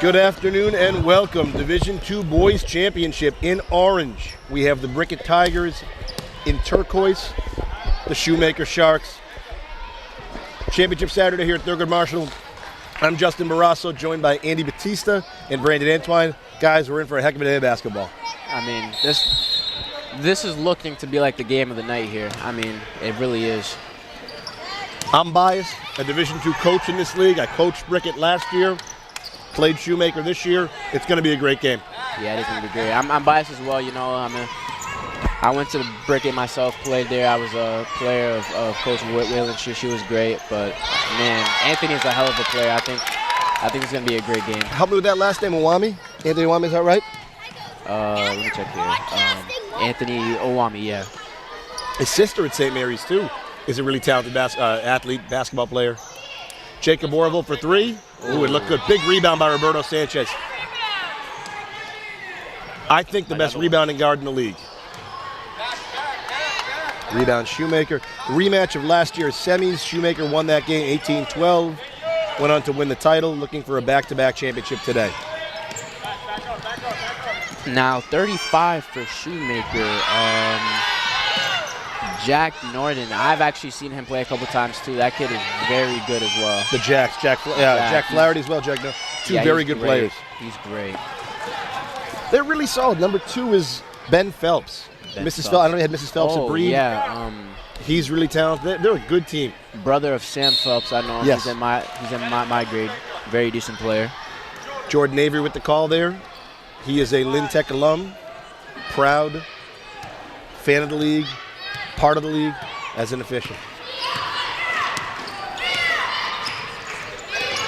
Good afternoon and welcome. Division II Boys Championship in orange. We have the Brickett Tigers in turquoise, the Shoemaker Sharks. Championship Saturday here at Thurgood Marshall. I'm Justin Barrasso, joined by Andy Batista and Brandon Antwine. Guys, we're in for a heck of a day of basketball. I mean, this is looking to be like the game of the night here. I mean, it really is. I'm biased, a Division II coach in this league. I coached Brickett last year, played Shoemaker this year. It's going to be a great game. Yeah, it's going to be great. I'm biased as well. You know, I went to the Brickett myself, played there. I was a player of Coach Whitwell. She was great. But, man, Anthony's a hell of a player. I think it's going to be a great game. Help me with that last name, Owami. Anthony Owami, is that right? Let me check here. Anthony Owami, yeah. His sister at St. Mary's, too, is a really talented athlete, basketball player. Jacob Orville for three. Ooh, it looked good. Big rebound by Roberto Sanchez. I think the best rebounding guard in the league. Rebound Shoemaker. Rematch of last year's semis. Shoemaker won that game 18-12. Went on to win the title, looking for a back-to-back championship today. Now 35 for Shoemaker. Jack Norton. I've actually seen him play a couple times too. That kid is very good as well. The Jacks. Jack Flaherty as well. Jack Norton. Two very good players. He's great. They're really solid. Number 2 is Ben Phelps. Mrs. Phelps. I don't know, had Mrs. Phelps at Breed. Yeah. He's really talented. They're a good team. Brother of Sam Phelps. I know him. Yes. He's in my grade. Very decent player. Jordan Avery with the call there. He is a Lynn Tech alum. Proud. Fan of the league. Part of the league as an official.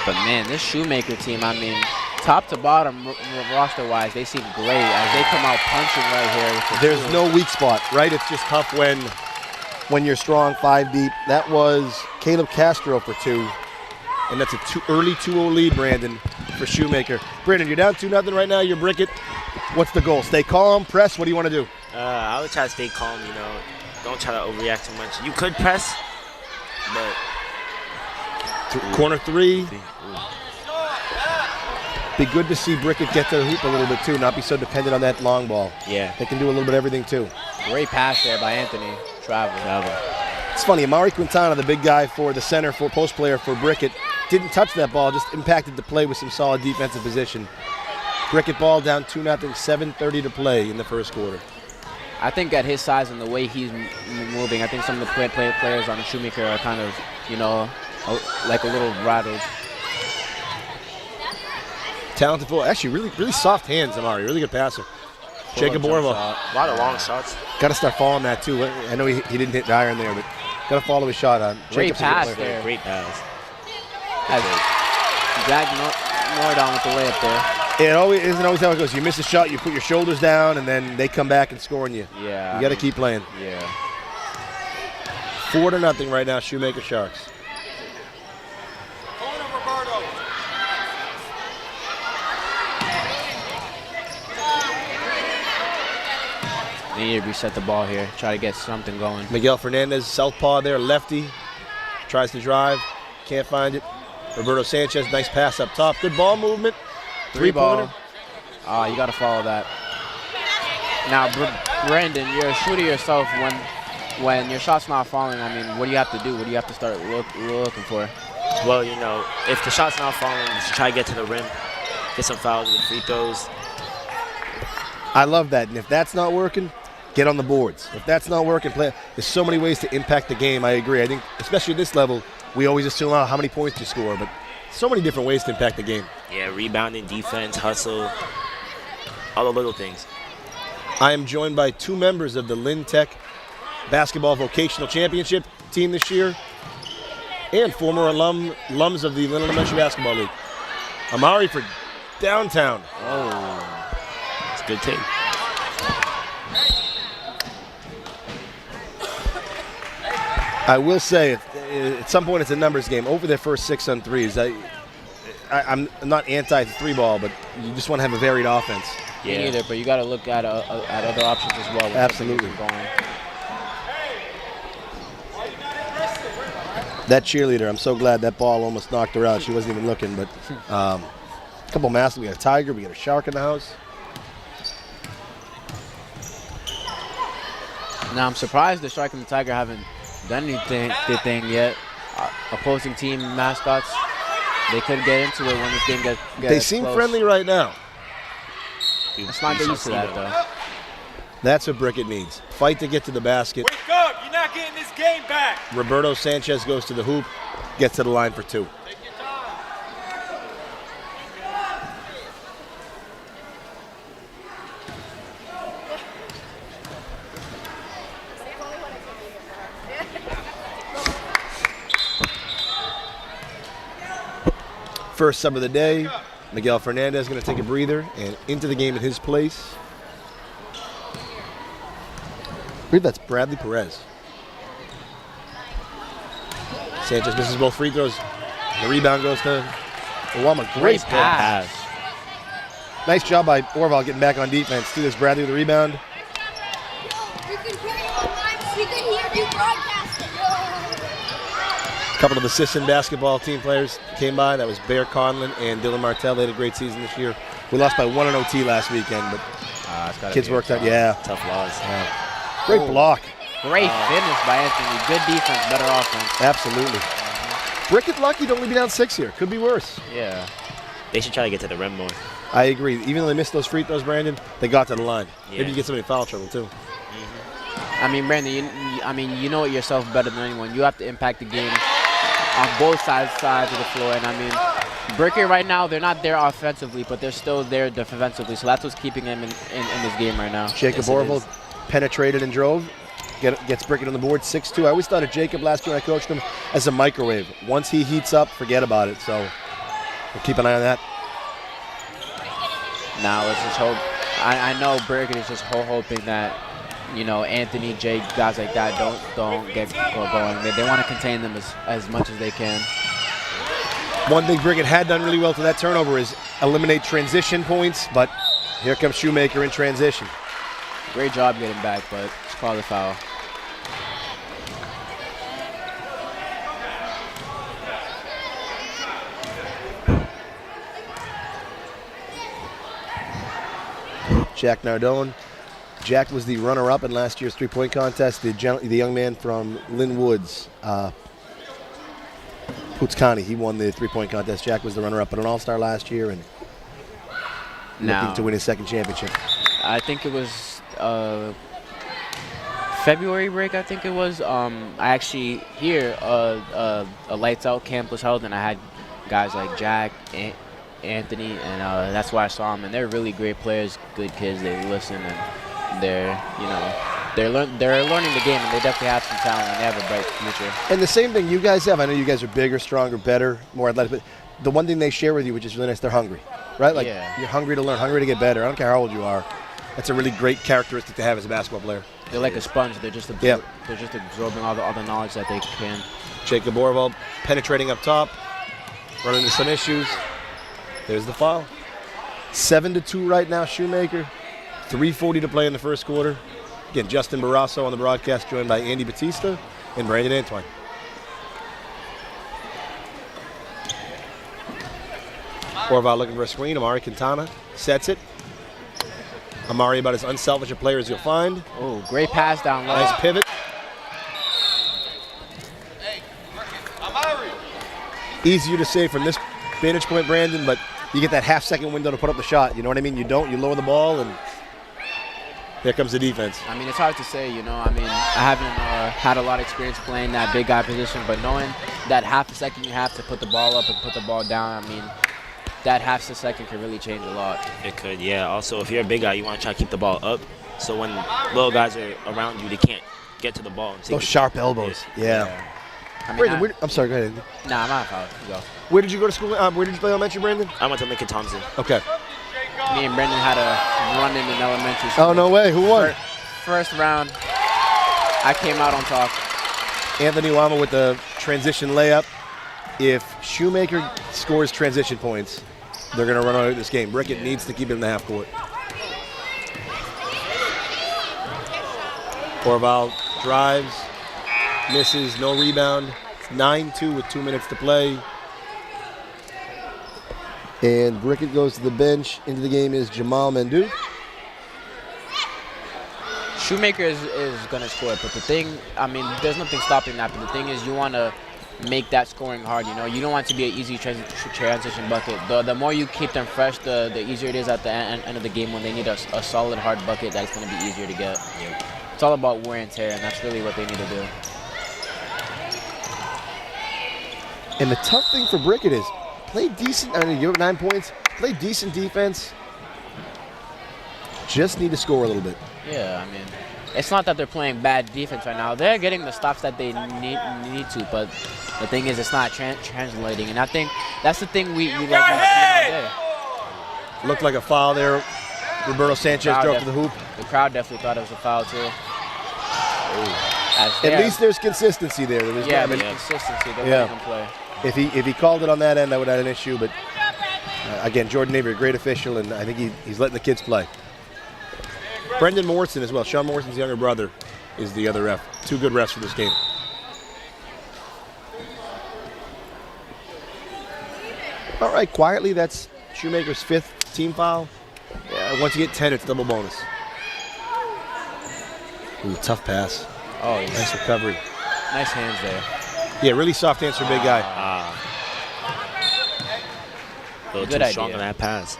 But man, this Shoemaker team, I mean, top to bottom roster-wise, they seem great as they come out punching right here. There's no weak spot, right? It's just tough when you're strong 5 deep. That was Caleb Castro for 2, and that's a early 2-0 lead, Brandon, for Shoemaker. Brandon, you're down 2-0 right now. You're Brickett. What's the goal? Stay calm, press. What do you want to do? I would try to stay calm, you know. Don't try to overreact too much. You could press, but... Corner 3. Be good to see Brickett get to the hoop a little bit, too, not be so dependent on that long ball. Yeah. They can do a little bit of everything, too. Great pass there by Anthony. Travel. It's funny, Amari Quintana, the big guy for the center for post player for Brickett, didn't touch that ball, just impacted the play with some solid defensive position. Brickett ball down 2-0, 7:30 to play in the first quarter. I think at his size and the way he's moving, I think some of the players on Shoemaker are kind of, you know, like a little rattled. Talented football. Actually, really soft hands, Amari. Really good passer. Jacob Orville. A lot of long shots. Got to start following that, too. I know he didn't hit the iron there, but got to follow his shot on. Great pass there. Great pass. Jack Norton with the layup there. It isn't always how it goes. You miss a shot, you put your shoulders down, and then they come back and score on you. Yeah. You got to keep playing. Yeah. 4-0 right now, Shoemaker Sharks. They need to reset the ball here. Try to get something going. Miguel Fernandez, southpaw there, lefty. Tries to drive. Can't find it. Roberto Sanchez, nice pass up top. Good ball movement. Three-pointer. You got to follow that. Now, Brandon, you're a shooter yourself. When your shot's not falling, I mean, what do you have to do? What do you have to start looking for? Well, you know, if the shot's not falling, just try to get to the rim, get some fouls with free throws. I love that. And if that's not working, get on the boards. If that's not working, play. There's so many ways to impact the game. I agree. I think, especially at this level, we always assume how many points you score, but so many different ways to impact the game. Yeah, rebounding, defense, hustle, all the little things. I am joined by 2 members of the Lynn Tech Basketball Vocational Championship team this year and former alums of the Lynn Elementary Basketball League. Amari for downtown. Oh, it's a good team. I will say, at some point it's a numbers game. Over their first 6 on threes. I'm not anti-3 ball, but you just want to have a varied offense. Yeah. Me neither, but you got to look at other options as well. Absolutely. That cheerleader, I'm so glad that ball almost knocked her out. She wasn't even looking, but A couple mascots. We got a tiger. We got a shark in the house. Now I'm surprised the Shark and the Tiger haven't done anything yet. Opposing team mascots, they could get into it when this game gets They seem close. friendly right now. Let's not get used to that though. That's what Brickett needs. Fight to get to the basket. Wake up! You're not getting this game back. Roberto Sanchez goes to the hoop, gets to the line for 2. First sub of the day, Miguel Fernandez going to take a breather and into the game in his place. I believe that's Bradley Perez. Sanchez misses both free throws. The rebound goes to Owama. Great pass. Nice job by Orval getting back on defense. See this Bradley with the rebound. We can hear you online. We can hear you broadcasting. A couple of assistant basketball team players came by. That was Bear Conlon and Dylan Martell. They had a great season this year. We lost by 1 in OT last weekend, but kids worked out. Yeah. Tough loss. Yeah. Great block. Great finish by Anthony. Good defense, better offense. Absolutely. Brickett lucky to only be down 6 here. Could be worse. Yeah. They should try to get to the rim more. I agree. Even though they missed those free throws, Brandon, they got to the line. Yeah. Maybe you get somebody in foul trouble, too. I mean, Brandon, you know it yourself better than anyone. You have to impact the game on both sides of the floor. And I mean, Brickett right now, they're not there offensively, but they're still there defensively. So that's what's keeping them in this game right now. Jacob Orval penetrated and drove. Gets Brickett on the board, 6'2". I always thought of Jacob last year when I coached him as a microwave. Once he heats up, forget about it. So we'll keep an eye on that. Now let's just hope. I know Brickett is just hoping that, you know, Anthony, Jay, guys like that don't get going. They want to contain them as much as they can. One thing Brickett had done really well to that turnover is eliminate transition points, but here comes Shoemaker in transition. Great job getting back, but just call the foul. Jack Nardone. Jack was the runner-up in last year's three-point contest. The young man from Lynn Woods, Putzkani, he won the three-point contest. Jack was the runner-up at an All-Star last year and looking to win his second championship. I think it was February break. I think it was. I actually here a lights out camp was held, and I had guys like Jack, Anthony, and that's why I saw them. And they're really great players, good kids. They listen and they're learning the game, and they definitely have some talent, and they have a bright future. And the same thing you guys have. I know you guys are bigger, stronger, better, more athletic, but the one thing they share with you, which is really nice, they're hungry, right? Like You're hungry to learn, hungry to get better. I don't care how old you are. That's a really great characteristic to have as a basketball player. They're like a sponge. They're just absorbing all the knowledge that they can. Jacob Orval penetrating up top, running into some issues. There's the foul. 7-2 right now, Shoemaker. 3:40 to play in the first quarter. Again, Justin Barrasso on the broadcast, joined by Andy Batista and Brandon Antoine. Orval looking for a screen. Amari Quintana sets it. Amari about as unselfish a player as you'll find. Oh, great pass down low. Nice pivot. Easier to say from this vantage point, Brandon, but you get that half-second window to put up the shot. You know what I mean? You don't. You lower the ball, and here comes the defense. I mean, it's hard to say, you know. I mean, I haven't had a lot of experience playing that big guy position, but knowing that half a second you have to put the ball up and put the ball down, I mean, that half a second can really change a lot. It could, yeah. Also, if you're a big guy, you want to try to keep the ball up, so when little guys are around you, they can't get to the ball. Those sharp elbows. Yeah. I mean, Brandon, I'm sorry, go ahead. Nah, I'm not foul. You go. Where did you go to school? Where did you play elementary, Brandon? I went to Lincoln Thompson. Okay. Me and Brendan had a run-in in elementary school. Oh, no way. Who won? First round, I came out on top. Anthony Wama with the transition layup. If Shoemaker scores transition points, they're going to run out of this game. Brickett needs to keep it in the half court. Orval drives, misses, no rebound. It's 9-2 with 2 minutes to play. And Brickett goes to the bench. Into the game is Jamal Mendu. Shoemaker is going to score, but the thing, I mean, there's nothing stopping that, but the thing is you want to make that scoring hard, you know. You don't want it to be an easy transition bucket. The more you keep them fresh, the easier it is at the end of the game when they need a solid, hard bucket that's going to be easier to get. Yeah. It's all about wear and tear, and that's really what they need to do. And the tough thing for Brickett is play decent. I mean, give up 9 points, play decent defense. Just need to score a little bit. Yeah, I mean, it's not that they're playing bad defense right now. They're getting the stops that they need to, but the thing is it's not translating. And I think that's the thing we like all day. Looked like a foul there. Roberto Sanchez drove to the hoop. The crowd definitely thought it was a foul, too. At least there's consistency there. There's consistency. They're letting him play. If he called it on that end, I would have had an issue. But again, Jordan Avery, a great official, and I think he's letting the kids play. Brendan Morrison as well. Sean Morrison's younger brother is the other ref. 2 good refs for this game. All right, quietly, that's Shoemaker's 5th team foul. Yeah, once you get 10, it's double bonus. Ooh, tough pass. Oh, nice recovery. Nice hands there. Yeah, really soft hands for a big guy. A little too strong on that pass.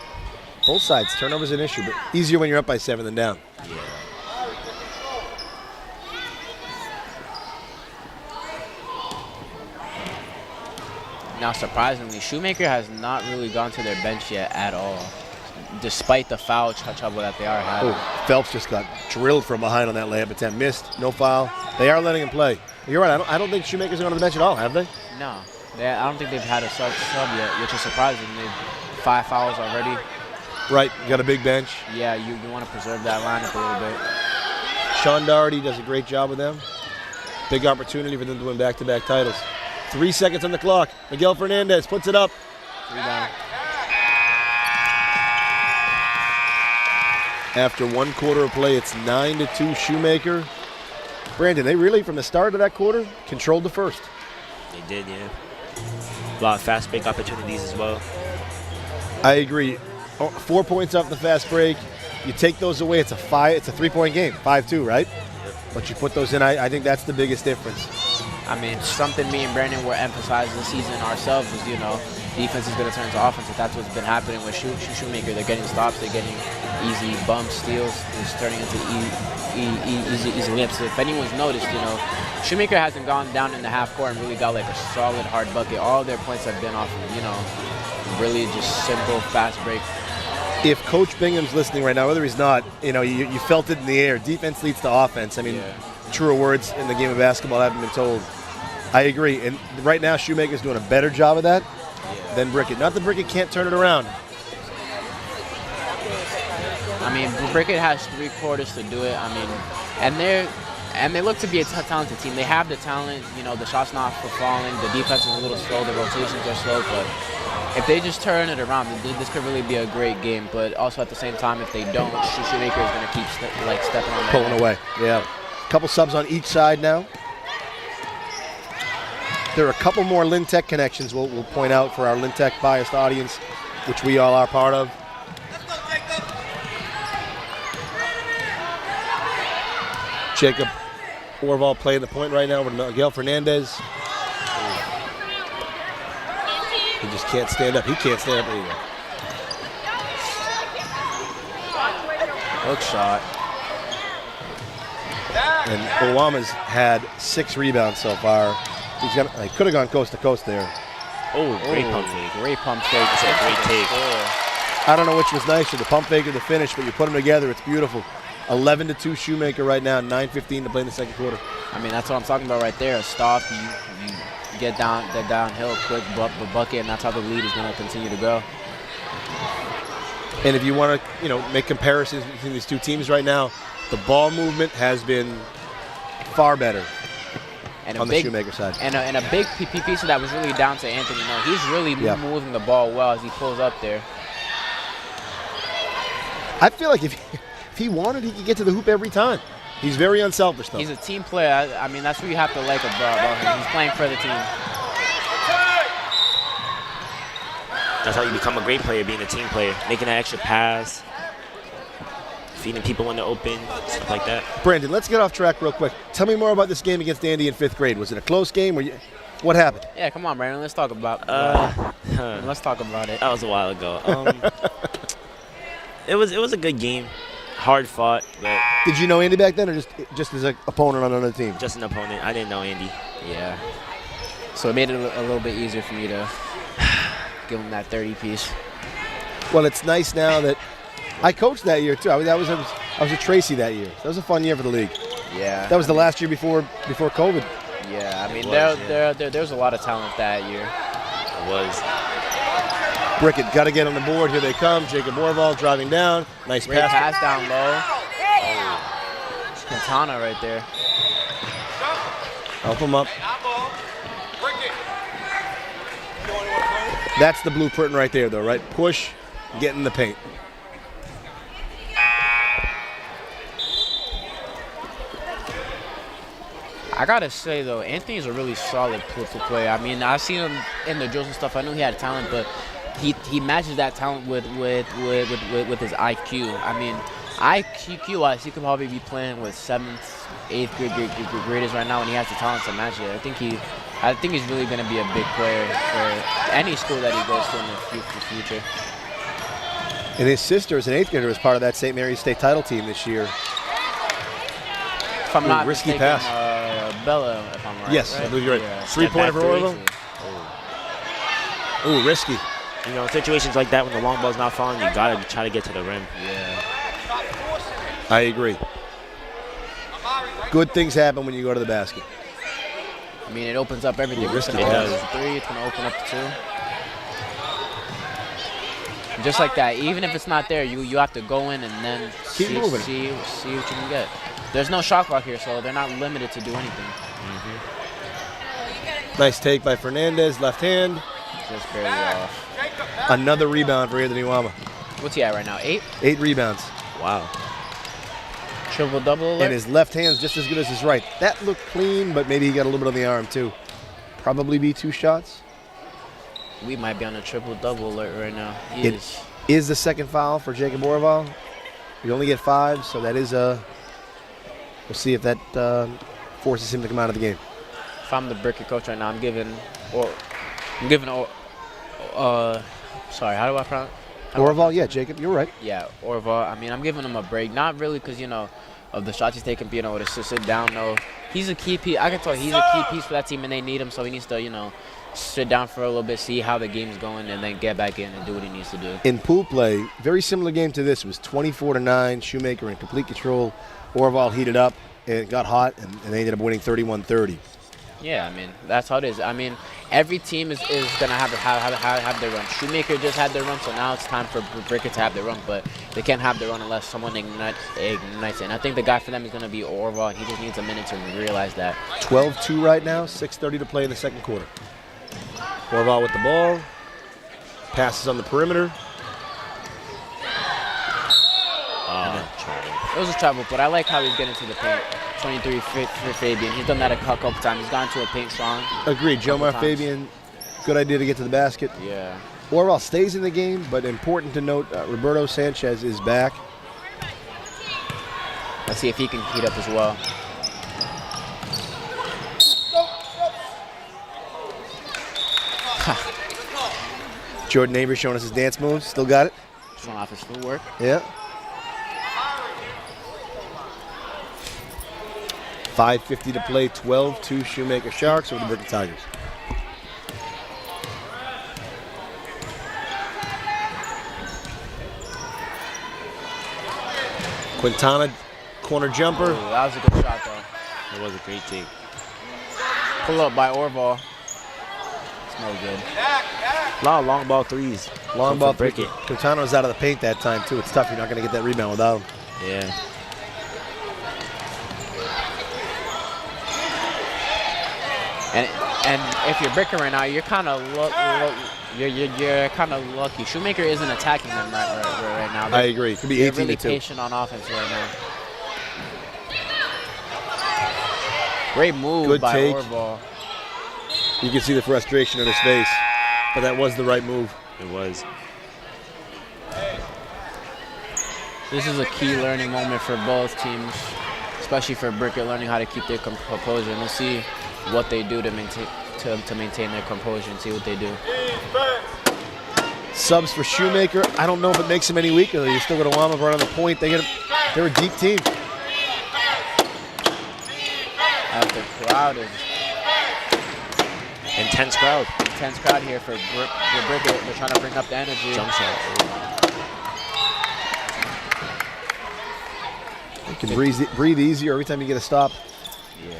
Both sides, turnover's an issue, but easier when you're up by 7 than down. Yeah. Now, surprisingly, Shoemaker has not really gone to their bench yet at all, despite the foul trouble that they are having. Oh, Phelps just got drilled from behind on that layup attempt. Missed, no foul. They are letting him play. You're right, I don't think Shoemaker's going to the bench at all, have they? No, I don't think they've had a sub yet, which is surprising. They've 5 fouls already. Right, you got a big bench. Yeah, you want to preserve that lineup a little bit. Sean Doherty does a great job with them. Big opportunity for them to win back-to-back titles. 3 seconds on the clock. Miguel Fernandez puts it up. Rebound. After 1 quarter of play, it's 9-2 Shoemaker. Brandon, they really, from the start of that quarter, controlled the first. They did, yeah. A lot of fast break opportunities as well. I agree. 4 points off the fast break. You take those away, it's a 3-point game, 5-2, right? Yep. But you put those in, I think that's the biggest difference. I mean, something me and Brandon were emphasizing this season ourselves was, you know, defense is going to turn to offense. If that's what's been happening with Shoemaker, they're getting stops, they're getting easy bumps, steals. It's turning into easy layups. So if anyone's noticed, you know, Shoemaker hasn't gone down in the half court and really got like a solid hard bucket. All their points have been off of, you know, really just simple fast break. If Coach Bingham's listening right now, whether he's not, you know, you felt it in the air. Defense leads to offense. I mean, truer words in the game of basketball haven't been told. I agree. And right now, Shoemaker's doing a better job of that than Brickett. Not that Brickett can't turn it around. I mean, Brickett has 3 quarters to do it. I mean, and they look to be a talented team. They have the talent. You know, the shot's not falling. The defense is a little slow. The rotations are slow, but if they just turn it around, this could really be a great game. But also at the same time, if they don't, Shoemaker is going to keep stepping on pulling away. Yeah, a couple subs on each side now. There are a couple more Lynn Tech connections we'll point out for our Lynn Tech biased audience, which we all are part of. Jacob Orval playing the point right now with Miguel Fernandez. He just can't stand up. He can't stand up anyway. Hook shot. And Owama's had 6 rebounds so far. He could have gone coast to coast there. Oh, great pump fake. Great pump fake. That's a great take. I don't know which was nicer, the pump fake or the finish, but you put them together, it's beautiful. 11-2 Shoemaker right now, 9:15 to play in the second quarter. I mean, that's what I'm talking about right there. A stop, you get downhill, quick bucket, and that's how the lead is going to continue to go. And if you want to, you know, make comparisons between these two teams right now, the ball movement has been far better on the Shoemaker side. And a big piece of that was really down to Anthony. You know, he's really moving the ball well as he pulls up there. I feel like if he wanted, he could get to the hoop every time. He's very unselfish, though. He's a team player. I mean, that's what you have to like about him. He's playing for the team. That's how you become a great player, being a team player, making that extra pass, feeding people when they're open, stuff like that. Brandon, let's get off track real quick. Tell me more about this game against Andy in 5th grade. Was it a close game? What happened? Yeah, come on, Brandon. Let's talk about. Let's talk about it. That was a while ago. It was a good game, hard fought, but Did you know Andy back then, or just as an opponent on another team? just an opponent. I didn't know Andy. Yeah. So it made it a little bit easier for me to give him that 30 piece. Well, it's nice now that I coached that year too. I was a Tracy that year. That was a fun year for the league. Yeah. That was the last year before COVID. Yeah, I mean, It there was a lot of talent that year. It was. Brickett got to get on the board. Here they come. Jacob Orval driving down. Nice Great pass. pass down low. Quintana right there. Help him up. That's the blueprint right there, though, right? Push, get in the paint. I gotta say though, Anthony's a really solid player. I mean, I've seen him in the drills and stuff. I knew he had talent, but he matches that talent with his IQ. I mean, IQ-wise, he could probably be playing with 7th, 8th graders right now, and he has the talent to match it. I think he's really gonna be a big player for any school that he goes to in the future. And his sister is an 8th grader, was part of that St. Mary's State title team this year. If I'm not risky mistaken, pass. Bella, if I'm right. Yes, right? I believe you're right. Yeah. 3-pointer for Orville. Ooh, risky. You know, in situations like that when the long ball's not falling, you gotta try to get to the rim. Yeah. I agree. Good things happen when you go to the basket. I mean, it opens up everything. Risky It's gonna pass. open up to 3, it's going to open up to 2. Just like that, even if it's not there, you have to go in and then Keep moving. see what you can get. There's no shot clock here, so they're not limited to do anything. Nice take by Fernandez, left hand. Just barely off. Another rebound for Anthony Wama. What's he at right now? 8? 8 rebounds. Wow. Triple-double alert? And his left hand's just as good as his right. That looked clean, but maybe he got a little bit on the arm too. Probably be 2 shots. We might be on a triple-double alert right now. He It is. is the second foul for Jacob Orval. You only get 5, so that is a. We'll see if that forces him to come out of the game. If I'm the Brickett coach right now, I'm giving. Sorry, how do I pronounce? Orval, yeah, Jacob, you're right. Yeah, Orval. I mean, I'm giving him a break. Not really because, of the shots he's taking, to sit down. No, he's a key piece. I can tell he's a key piece for that team, and they need him. So he needs to, sit down for a little bit, see how the game's going, and then get back in and do what he needs to do. In pool play, very similar game to this. It was 24-9. Shoemaker in complete control. Orval heated up and got hot, and they ended up winning 31-30. Yeah, I mean, that's how it is. I mean, every team is going to have their run. Shoemaker just had their run, so now it's time for Brickett to have their run, but they can't have their run unless someone ignites it. And I think the guy for them is going to be Orval, and he just needs a minute to realize that. 12-2 right now, 6:30 to play in the second quarter. Orval with the ball. Passes on the perimeter. It was a travel, but I like how he's getting to the paint. 23 for Fabian. He's done that a couple times. He's gone to a paint strong. Agreed. Jomar times. Fabian, good idea to get to the basket. Yeah. Orval stays in the game, but important to note, Roberto Sanchez is back. Let's see if he can heat up as well. Jordan Avery showing us his dance moves. Still got it? Showing off his footwork. Yeah. 5:50 to play, 12-2 Shoemaker Sharks over the Brickett Tigers. Quintana, corner jumper. Ooh, that was a good shot, though. It was a great take. Pull up by Orval. It's no good. A lot of long ball threes. Long ball break Brickett. it. Quintana was out of the paint that time, too. It's tough. You're not going to get that rebound without him. Yeah. And if you're Brickett right now, you're kind of you're kind of lucky. Shoemaker isn't attacking them right now. I agree. It could be They're 18-2. really patient on offense right now. Great move Good by take. Orval. You can see the frustration on his face, but that was the right move. It was. This is a key learning moment for both teams, especially for Brickett, learning how to keep their composure. And we'll see what they do to maintain their composure and see what they do. Subs for Shoemaker. I don't know if it makes him any weaker. You're still going to want him right on the point. They're a deep team. The crowd is Intense crowd. intense crowd here for Brickett. They're trying to bring up the energy. Jump shot. You can breathe easier every time you get a stop. Yeah.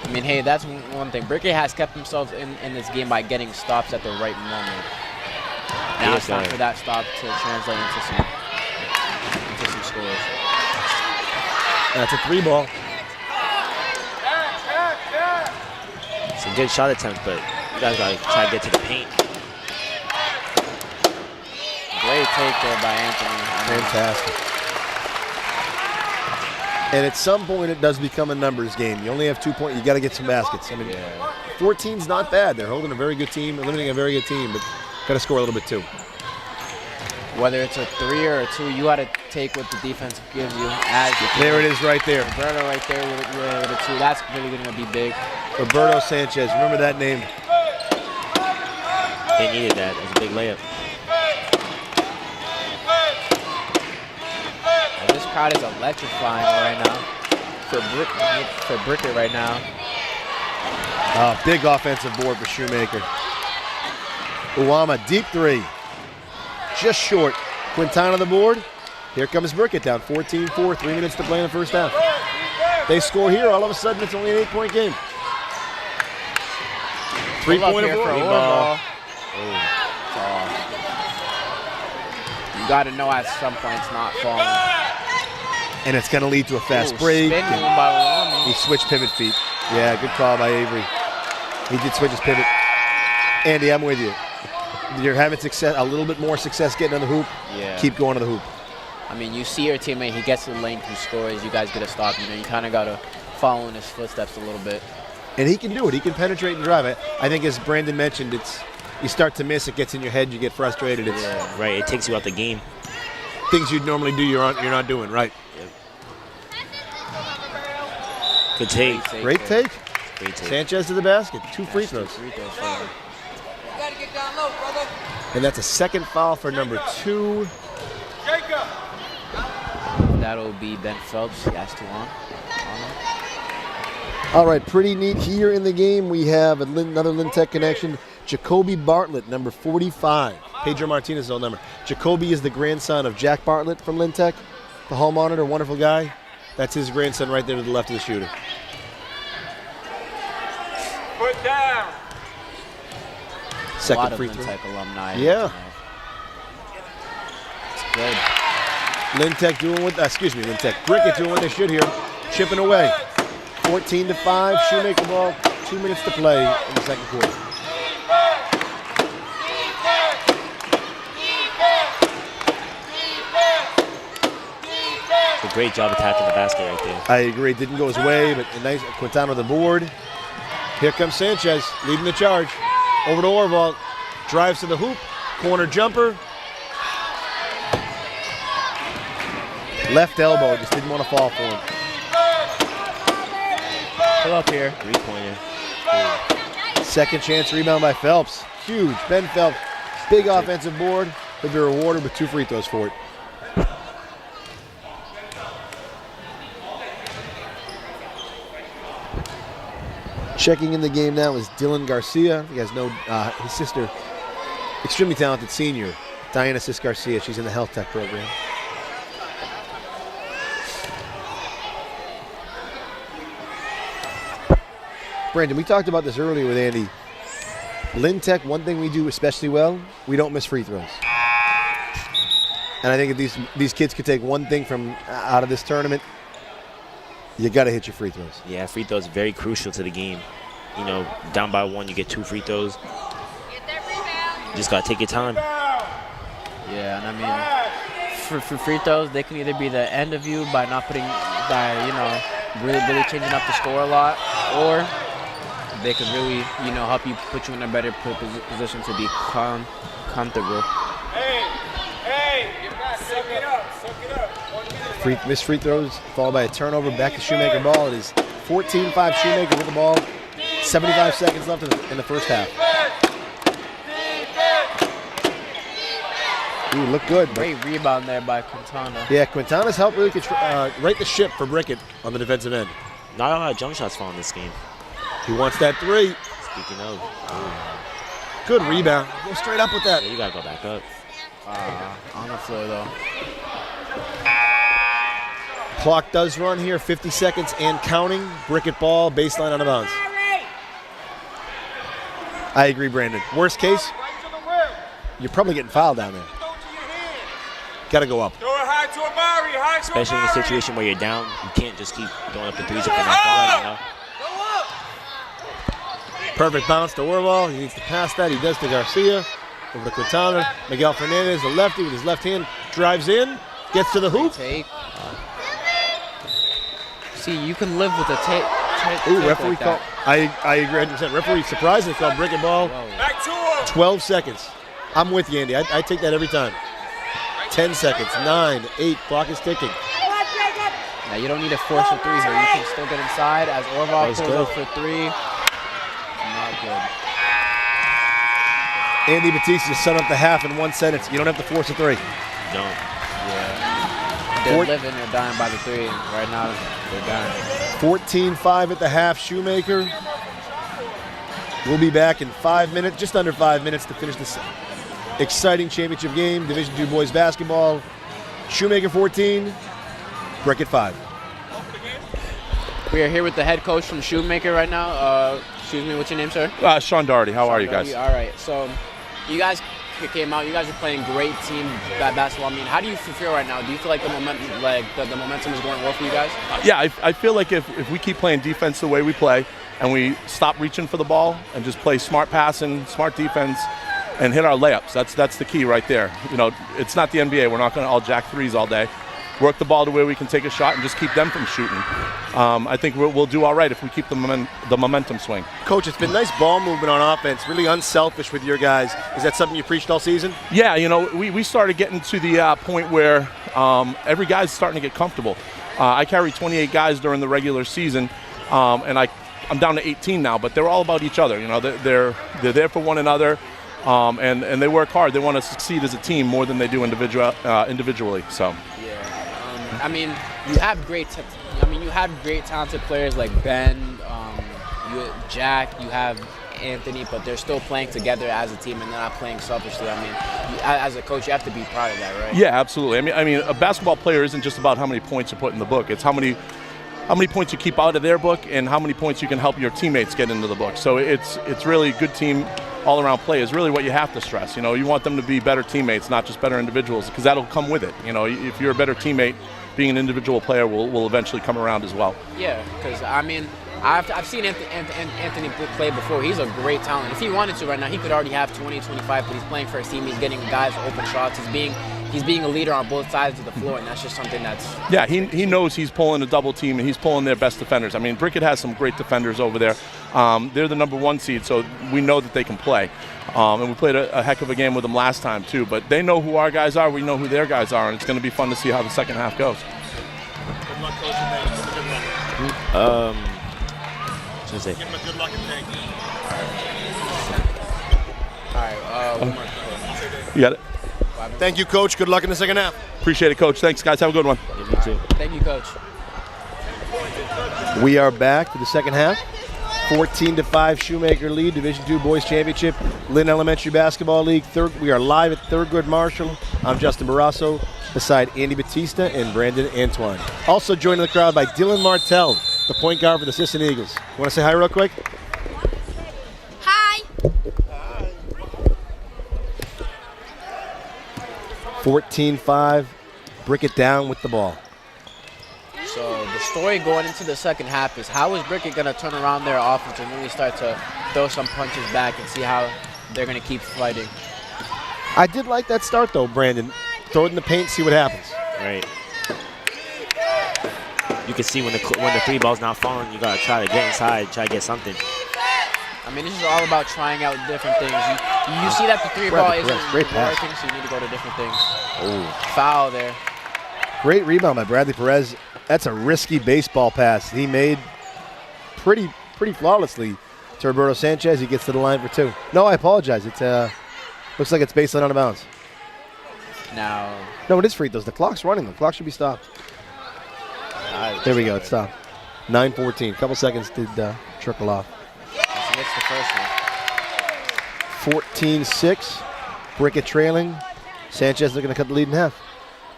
I mean, hey, that's one thing. Brickett has kept himself in this game by getting stops at the right moment. Now it's time for that stop to translate into some scores. That's a 3 ball. It's a good shot attempt, but you guys gotta try to get to the paint. Great take there by Anthony. Fantastic. And at some point, it does become a numbers game. You only have 2 points. You got to get some baskets. I mean, 14's not bad. They're holding a very good team, eliminating a very good team, but got to score a little bit too. Whether it's a 3 or a 2, you got to take what the defense gives you. There it is right there. Roberto right there with a 2. That's really going to be big. Roberto Sanchez. Remember that name. They needed that. It was a big layup. And this crowd is electrifying right now for Brickett right now. Big offensive board for Shoemaker. Uwama, deep 3. Just short. Quintana on the board. Here comes Brickett down 14-4. 3 minutes to play in the first half. They score here. All of a sudden, it's only an 8-point game. 3-pointer for ball. You got to know at some point it's not falling. And it's going to lead to a fast break. Spin move by Uwama. He switched pivot feet. Yeah, good call by Avery. He did switch his pivot. Andy, I'm with you. You're having success, a little bit more success getting on the hoop. Yeah. Keep going to the hoop. I mean, you see your teammate, he gets to the lane, he scores, you guys get a stop. You know, you kind of got to follow in his footsteps a little bit. And he can do it. He can penetrate and drive it. I think, as Brandon mentioned, it's you start to miss, it gets in your head, you get frustrated. It's Right, it takes you out the game. things you'd normally do, you're not doing, right? Good take. Great take. Great take. Sanchez to the basket. 2 free That's 2 throws. free throws for him. You gotta get down low, brother. And that's a second foul for number 2. That'll be Ben Phelps. He has 2 on. All right, pretty neat here in the game. We have another Lynn Tech connection. Jacoby Bartlett, number 45. Pedro Martinez's old number. Jacoby is the grandson of Jack Bartlett from Lynn Tech, the hall monitor, wonderful guy. That's his grandson right there to the left of the shooter. Put down. Second a lot free of throw. Lynn Tech alumni. Yeah. It's good. Lynn Tech Lynn Tech. Brickett doing what they should here. Chipping away. 14-5, Shoemaker ball, 2 minutes to play in the second quarter. It's a great job attacking the basket right there. I agree. It didn't go his way, but a nice Quintana on the board. Here comes Sanchez, leading the charge. Over to Orval. Drives to the hoop. Corner jumper. Left elbow. Just didn't want to fall for him. Pull up here. 3-pointer. Second chance rebound by Phelps. Huge. Ben Phelps. Big offensive board. He'll be rewarded with 2 free throws for it. Checking in the game now is Dylan Garcia. You guys know his sister, extremely talented senior, Diana Sis Garcia. She's in the health tech program. Brandon, we talked about this earlier with Andy. Lynn Tech, one thing we do especially well, we don't miss free throws. And I think if these kids could take one thing from out of this tournament, you got to hit your free throws. Yeah, free throws are very crucial to the game. You know, down by 1, you get 2 free throws. Get that rebound. You just got to take your time. Yeah, and I mean, for free throws, they can either be the end of you by really changing up the score a lot, or they could really, you know, help you put you in a better position to be comfortable. Hey, suck it up. Missed free throws followed by a turnover. Back to Shoemaker ball. It is 14-5 Shoemaker with the ball. 75 seconds left in the first half. Ooh, look good. Great rebound there by Quintana. Yeah, Quintana's helped really right the ship for Brickett on the defensive end. Not a lot of jump shots falling this game. He wants that three. Speaking of, Good rebound. Go straight up with that. yeah, you gotta go back up. On the floor, though. Clock does run here, 50 seconds and counting. Brickett ball, baseline out of bounds. I agree, Brandon. Worst case, you're probably getting fouled down there. Got to go up. Throw it high to Amari, high to Especially in a Amari. situation where you're down, you can't just keep throwing up the threes if they're not falling, you know? Perfect bounce to Orval. He needs to pass that. He does to Garcia. Over to Quintana. Miguel Fernandez, the lefty with his left hand, drives in, gets to the hoop. Take. See, you can live with a take. Ooh, referee call. I agree 100%. Referee surprisingly called Brickett ball. Back to him. 12 seconds. I'm with you, Andy. I take that every time. 10 seconds. 9, 8. Clock is ticking. Now, you don't need to force a three here. You can still get inside as Orval Nice pulls go. up for three. Not good. Andy Batista set up the half in 1 sentence. You don't have to force a three. No. They're living or dying by the three. Right now, they're dying. 14-5 at the half. Shoemaker. We'll be back in 5 minutes, just under 5 minutes to finish this exciting championship game. Division II boys basketball. Shoemaker 14, Brickett 5. We are here with the head coach from Shoemaker right now. Excuse me, what's your name, sir? Sean Doherty, how are you guys? All right, so you guys came out. You guys are playing great team basketball. I mean, how do you feel right now? Do you feel like the momentum is going well for you guys? Yeah, I feel like if we keep playing defense the way we play and we stop reaching for the ball and just play smart passing, smart defense, and hit our layups, that's the key right there. You know, it's not the NBA. We're not going to all jack threes all day. Work the ball to where we can take a shot and just keep them from shooting. I think we'll do all right if we keep the momentum swing. Coach, it's been nice ball movement on offense, really unselfish with your guys. Is that something you preached all season? Yeah, you know, we started getting to the point where every guy's starting to get comfortable. I carried 28 guys during the regular season, and I'm down to 18 now, but they're all about each other. You know, they're there for one another, and they work hard. They want to succeed as a team more than they do individually. So. I mean, you have great talented players like Ben, Jack, you have Anthony, but they're still playing together as a team and they're not playing selfishly. I mean, as a coach, you have to be proud of that, right? Yeah, absolutely. I mean, a basketball player isn't just about how many points you put in the book. It's how many points you keep out of their book and how many points you can help your teammates get into the book. So it's really a good team all-around play is really what you have to stress. You know, you want them to be better teammates, not just better individuals, because that'll come with it. You know, if you're a better teammate, being an individual player will eventually come around as well. Yeah, because I mean, I've seen Anthony play before. He's a great talent. If he wanted to right now, he could already have 20, 25, but he's playing for his team. He's getting guys open shots. He's being a leader on both sides of the floor, and that's just something that's... Yeah, he knows he's pulling a double team, and he's pulling their best defenders. I mean, Brickett has some great defenders over there. They're the #1 seed, so we know that they can play. And we played a heck of a game with them last time, too. But they know who our guys are. We know who their guys are, and it's going to be fun to see how the second half goes. Good luck, Coach, and thank you. Should I say? Give him a good luck and thank you. All right, one more. You got it? Thank you, Coach. Good luck in the second half. Appreciate it, Coach. Thanks, guys. Have a good one. Yeah, me too. Thank you, Coach. We are back to the second half. 14-5 Shoemaker lead, Division II Boys Championship, Lynn Elementary Basketball League. We are live at Thurgood Marshall. I'm Justin Barrasso, beside Andy Batista and Brandon Antoine. Also joined in the crowd by Dylan Martell, the point guard for the Sisson Eagles. You want to say hi real quick? Hi. 14-5, Brickett down with the ball. So the story going into the second half is how is Brickett going to turn around their offense and really start to throw some punches back and see how they're going to keep fighting. I did like that start though, Brandon. Throw it in the paint, see what happens. Right. You can see when the three ball's not falling, you gotta try to get inside, try to get something. I mean, this is all about trying out different things. You see that the three ball isn't working, so you need to go to different things. Oh. Foul there. Great rebound by Bradley Perez. That's a risky baseball pass. He made pretty flawlessly to Roberto Sanchez. He gets to the line for 2. No, I apologize. It looks like it's baseline out of bounds. Now. No, it is free throws. The clock's running. The clock should be stopped. There we go. It stopped. 9:14. Couple seconds did trickle off. That's the first one. 14-6. Brickett trailing. Sanchez looking to cut the lead in half.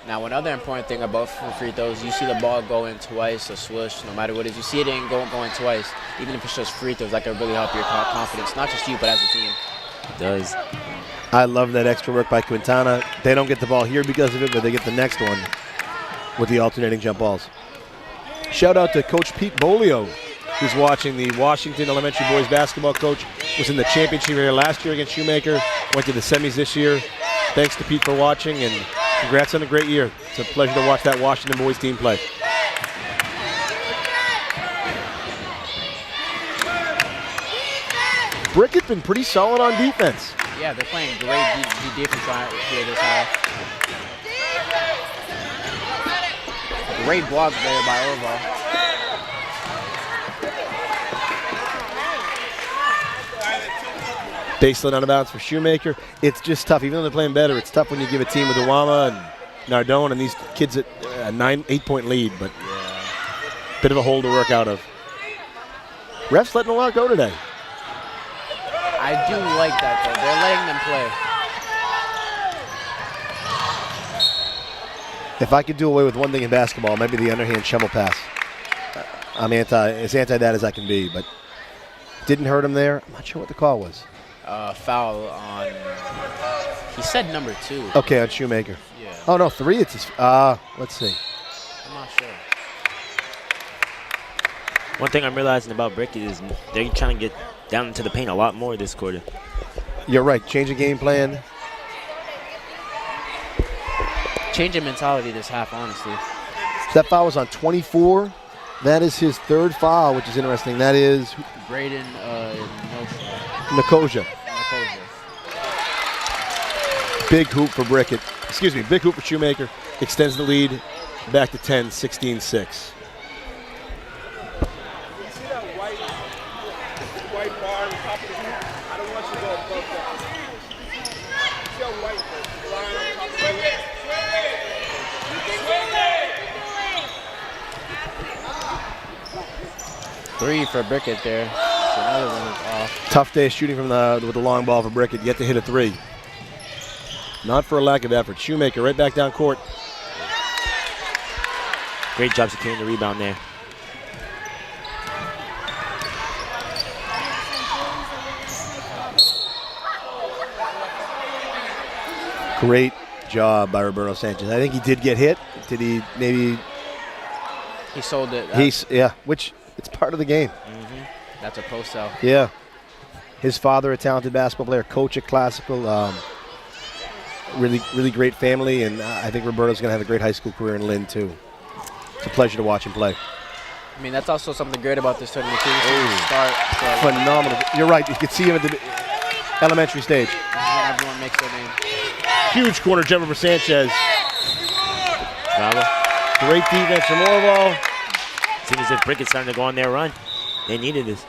Now, one other important thing about free throws, you see the ball go in twice, a swish, no matter what it is. You see it ain't going twice. Even if it's just free throws, that can really help your confidence, not just you, but as a team. It does. I love that extra work by Quintana. They don't get the ball here because of it, but they get the next one with the alternating jump balls. Shout out to Coach Pete Bolio, who's watching. The Washington Elementary boys basketball coach. Was in the championship here last year against Shoemaker. Went to the semis this year. Thanks to Pete for watching, and congrats on a great year. It's a pleasure to watch that Washington boys team play. Brickett been pretty solid on defense. Yeah, they're playing great defense here this half. Great block there by Orval. Baseline out of bounds for Shoemaker. It's just tough. Even though they're playing better, it's tough when you give a team with Uwama and Nardone and these kids at a 8-point lead, but bit of a hole to work out of. Refs letting a lot go today. I do like that, though. They're letting them play. If I could do away with one thing in basketball, maybe the underhand shovel pass. I'm as anti that as I can be, but didn't hurt him there. I'm not sure what the call was. Foul on, he said number 2. Okay, on Shoemaker. Yeah. Oh, no, 3. It's his, let's see. I'm not sure. One thing I'm realizing about Brickett is they're trying to get down into the paint a lot more this quarter. You're right. Change the game plan. Change in mentality this half, honestly. That foul was on 24. That is his 3rd foul, which is interesting. That is Braden Nkosia. Big hoop for Brickett. Excuse me, big hoop for Shoemaker. Extends the lead back to 10, 16-6. Three for Brickett there. So another one is off. Tough day shooting from with the long ball for Brickett. Yet to hit a 3. Not for a lack of effort. Shoemaker right back down court. Great job securing the rebound there. Great job by Roberto Sanchez. I think he did get hit. Did he maybe? He sold it. Which it's part of the game. Mm-hmm. That's a post sell. Yeah. His father, a talented basketball player, coach at Classical. Really great family, and I think Roberto's going to have a great high school career in Lynn, too. It's a pleasure to watch him play. I mean, that's also something great about this tournament, too. Phenomenal. You're right. You can see him at the elementary stage. Everyone makes their name. Huge corner jumper for Sanchez. Bravo. Great defense from Orval. Seems as if Brickett's starting to go on their run. They needed this.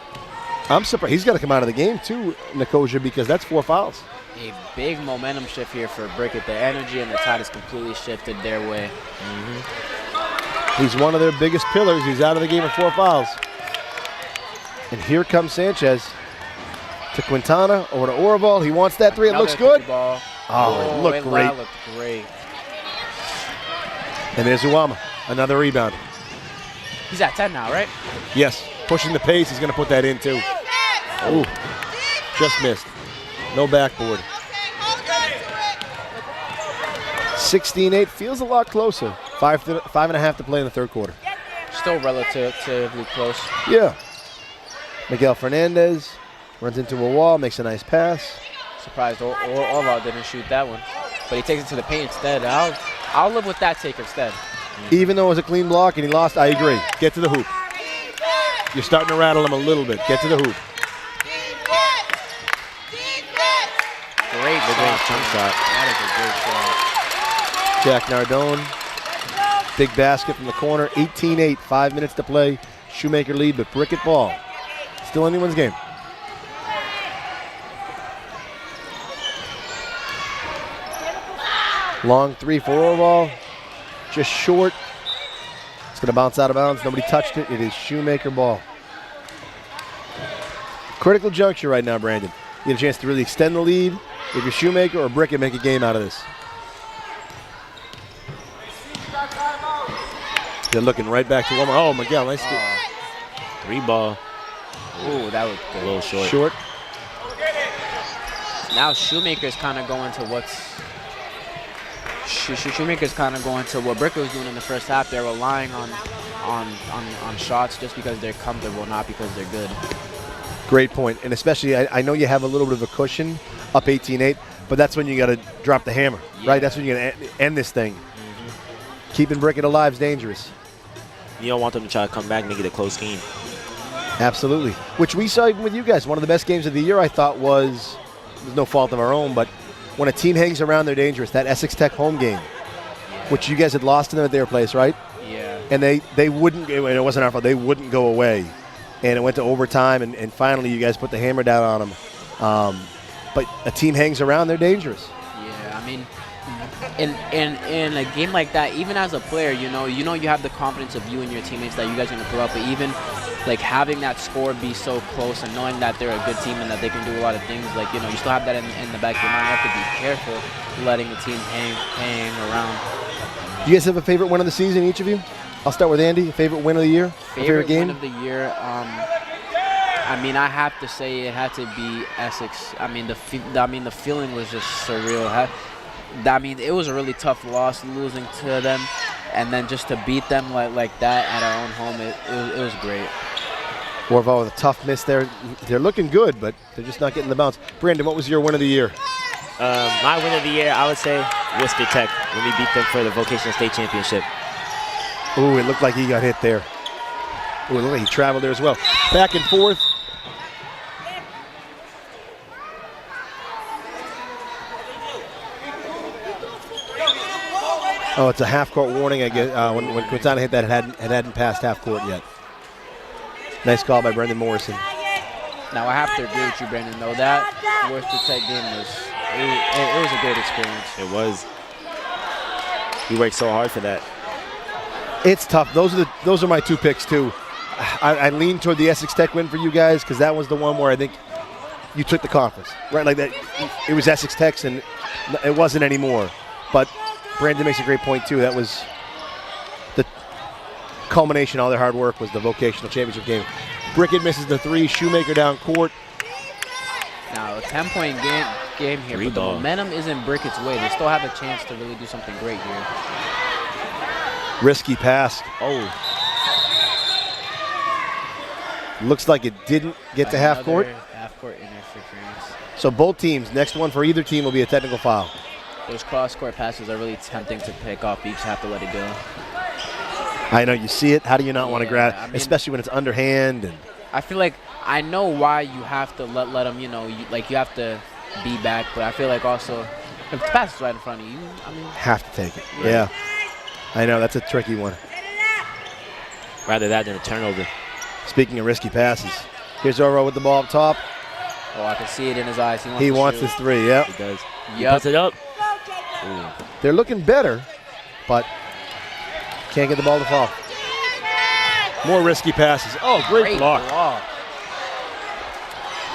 I'm surprised. He's got to come out of the game, too, Nkosia, because that's 4 fouls. A big momentum shift here for Brickett. The energy and the tide has completely shifted their way. Mm-hmm. He's one of their biggest pillars. He's out of the game with 4 fouls. And here comes Sanchez to Quintana, over to Orval. He wants that 3. It looks good. Ball. Oh, it looked great. That looked great. And there's Uwama, another rebound. He's at 10 now, right? Yes, pushing the pace. He's going to put that in, too. Ooh, just missed. No backboard. 16-8 feels a lot closer. 5.5 to play in the 3rd quarter. Still relatively close. Yeah. Miguel Fernandez runs into a wall, makes a nice pass. Surprised Orval didn't shoot that one, but he takes it to the paint instead. I'll live with that take instead. Even though it was a clean block and he lost, I agree. Get to the hoop. You're starting to rattle him a little bit. Get to the hoop. shot. jump shot. That is a great shot. Jack Nardone, big basket from the corner, 18-8, 5 minutes to play. Shoemaker lead, but Brickett ball. Still anyone's game. Long 3-4 ball, just short. It's going to bounce out of bounds. Nobody touched it. It is Shoemaker ball. Critical juncture right now, Brandon. You get a chance to really extend the lead. If you're Shoemaker or Brickett, make a game out of this. They're looking right back to Walmart. Oh, Miguel, nice. 3-ball. Ooh, that was A good. little short. Short. Now Shoemaker's kind of going to what's Shoemaker's kind of going to what Brickett was doing in the first half. They're relying on shots just because they're comfortable, not because they're good. Great point. And especially, I know you have a little bit of a cushion, up 18-8, but that's when you got to drop the hammer, right? That's when you're going to end this thing. Keeping Brickett alive is dangerous. You don't want them to try to come back and make it a close game. Absolutely. Which we saw even with you guys. One of the best games of the year, I thought, was no fault of our own, but when a team hangs around, they're dangerous. That Essex Tech home game, which you guys had lost to them at their place, right? Yeah. And they wouldn't, and it wasn't our fault, they wouldn't go away. And it went to overtime, and finally you guys put the hammer down on them. But a team hangs around, they're dangerous. Yeah, I mean, in a game like that, even as a player, you know you have the confidence of you and your teammates that you guys are going to pull up. But even like having that score be so close and knowing that they're a good team and that they can do a lot of things, like, you know, you still have that in the back of your mind. You have to be careful letting the team hang around. Do you guys have a favorite win of the season, each of you? I'll start with Andy. Favorite win of the year? Favorite game? Win of the year. I mean, I have to say it had to be Essex. I mean, the feeling was just surreal. I mean, it was a really tough loss losing to them, and then just to beat them like that at our own home, it was great. Orval with a tough miss there. They're looking good, but they're just not getting the bounce. Brandon, what was your win of the year? My win of the year, I would say Worcester Tech when we beat them for the Vocational State Championship. Ooh, it looked like he got hit there. Ooh, it looked like he traveled there as well. Back and forth. Oh, it's a half-court warning, I guess. When Quintana hit that, it hadn't passed half-court yet. Nice call by Brendan Morrison. Now, I have to agree with you, Brandon, though. That Worcester Tech game was a great experience. It was. We worked so hard for that. It's tough. Those are my two picks, too. I lean toward the Essex Tech win for you guys because that was the one where I think you took the conference, right? Like that, it was Essex Tech's and it wasn't anymore. But Brandon makes a great point, too. That was the culmination of all their hard work was the vocational championship game. Brickett misses the three. Shoemaker down court. Now, a 10-point game here, but the momentum is in Brickett's way. They still have a chance to really do something great here. Risky pass. Oh. Looks like it didn't get to half court. Half-court interference. So both teams, next one for either team will be a technical foul. Those cross-court passes are really tempting to pick off. You just have to let it go. I know, you see it. How do you not want to grab, I mean, especially when it's underhand? And I feel like I know why you have to let them, you know, you have to be back, but I feel like also if the pass is right in front of you, I mean. Have to take it. Yeah. I know, that's a tricky one. Rather that than a turnover. Speaking of risky passes, here's Oro with the ball up top. Oh, I can see it in his eyes. He wants this three, yeah. He does. He Yep. puts it up. Ooh. They're looking better, but can't get the ball to fall. More risky passes. Oh, great block.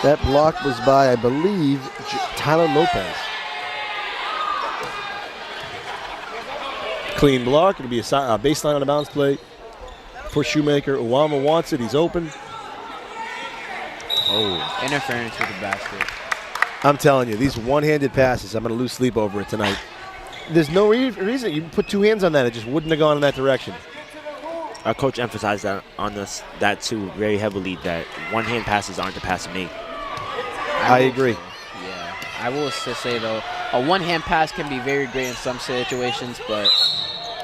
That block was by, I believe, Tyler Lopez. Clean block. It'll be a baseline on a bounce play for Shoemaker. Uwama wants it. He's open. Oh, interference with the basket. I'm telling you, these one-handed passes, I'm going to lose sleep over it tonight. There's no reason. You put two hands on that, it just wouldn't have gone in that direction. Our coach emphasized that on us, that too, very heavily, that one-hand passes aren't the pass to make. I agree. Yeah, I will say though, a one-hand pass can be very great in some situations, but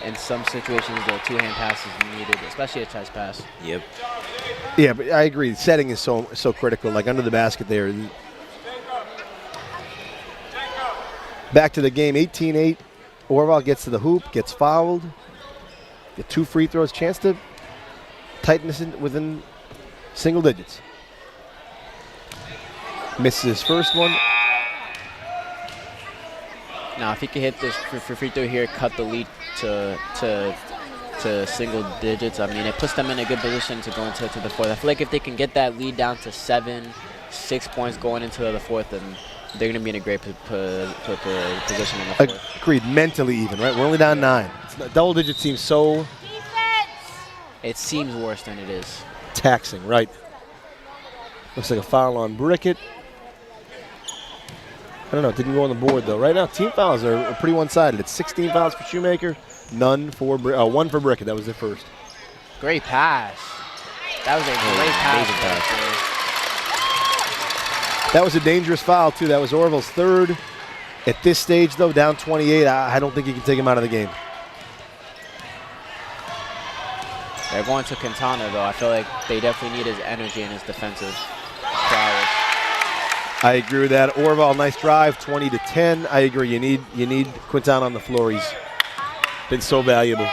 in some situations, the two-hand pass is needed, especially a chest pass. Yep. Yeah, but I agree. Setting is so critical. Like under the basket there. Back to the game, 18-8. Orval gets to the hoop, gets fouled. Get 2 free throws, chance to tighten this in within single digits. Misses his first one. Now, if he can hit this free throw here, cut the lead to single digits, I mean, it puts them in a good position to go into the fourth. I feel like if they can get that lead down to 6 points going into the fourth, then they're going to be in a great position in the fourth. Agreed, mentally even, right? We're only down 9. Double digits seems so It seems worse than it is. taxing, right? Looks like a foul on Brickett. I don't know, it didn't go on the board though. Right now, team fouls are pretty one-sided. It's 16 fouls for Shoemaker, 1 for Brickett. That was their first. Great pass. That was a great pass. That was a dangerous foul too. That was Orville's third. At this stage though, down 28, I don't think you can take him out of the game. They're going to Quintana though. I feel like they definitely need his energy and his defensive prowess. I agree with that. Orval, nice drive, 20-10. I agree. You need Quintana on the floor. He's been so valuable.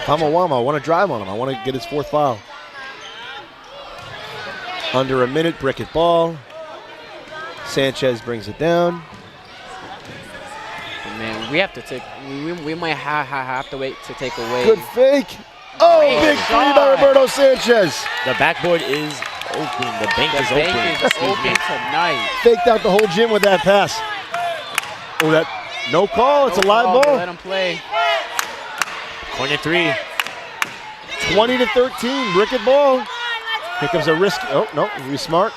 Wama, I want to drive on him. I want to get his 4th foul. Under a minute, Brickett ball. Sanchez brings it down. Man, we have to take. We might have to wait to take away. Good fake. Oh, Great big shot. 3 by Roberto Sanchez. The backboard is open. The bank is open. Excuse me. Tonight. Faked out the whole gym with that pass. Oh, that no call. It's a live ball. Let him play. Corner 3. 20-13. Brickett ball. Here comes a risk. Oh no, he's smart.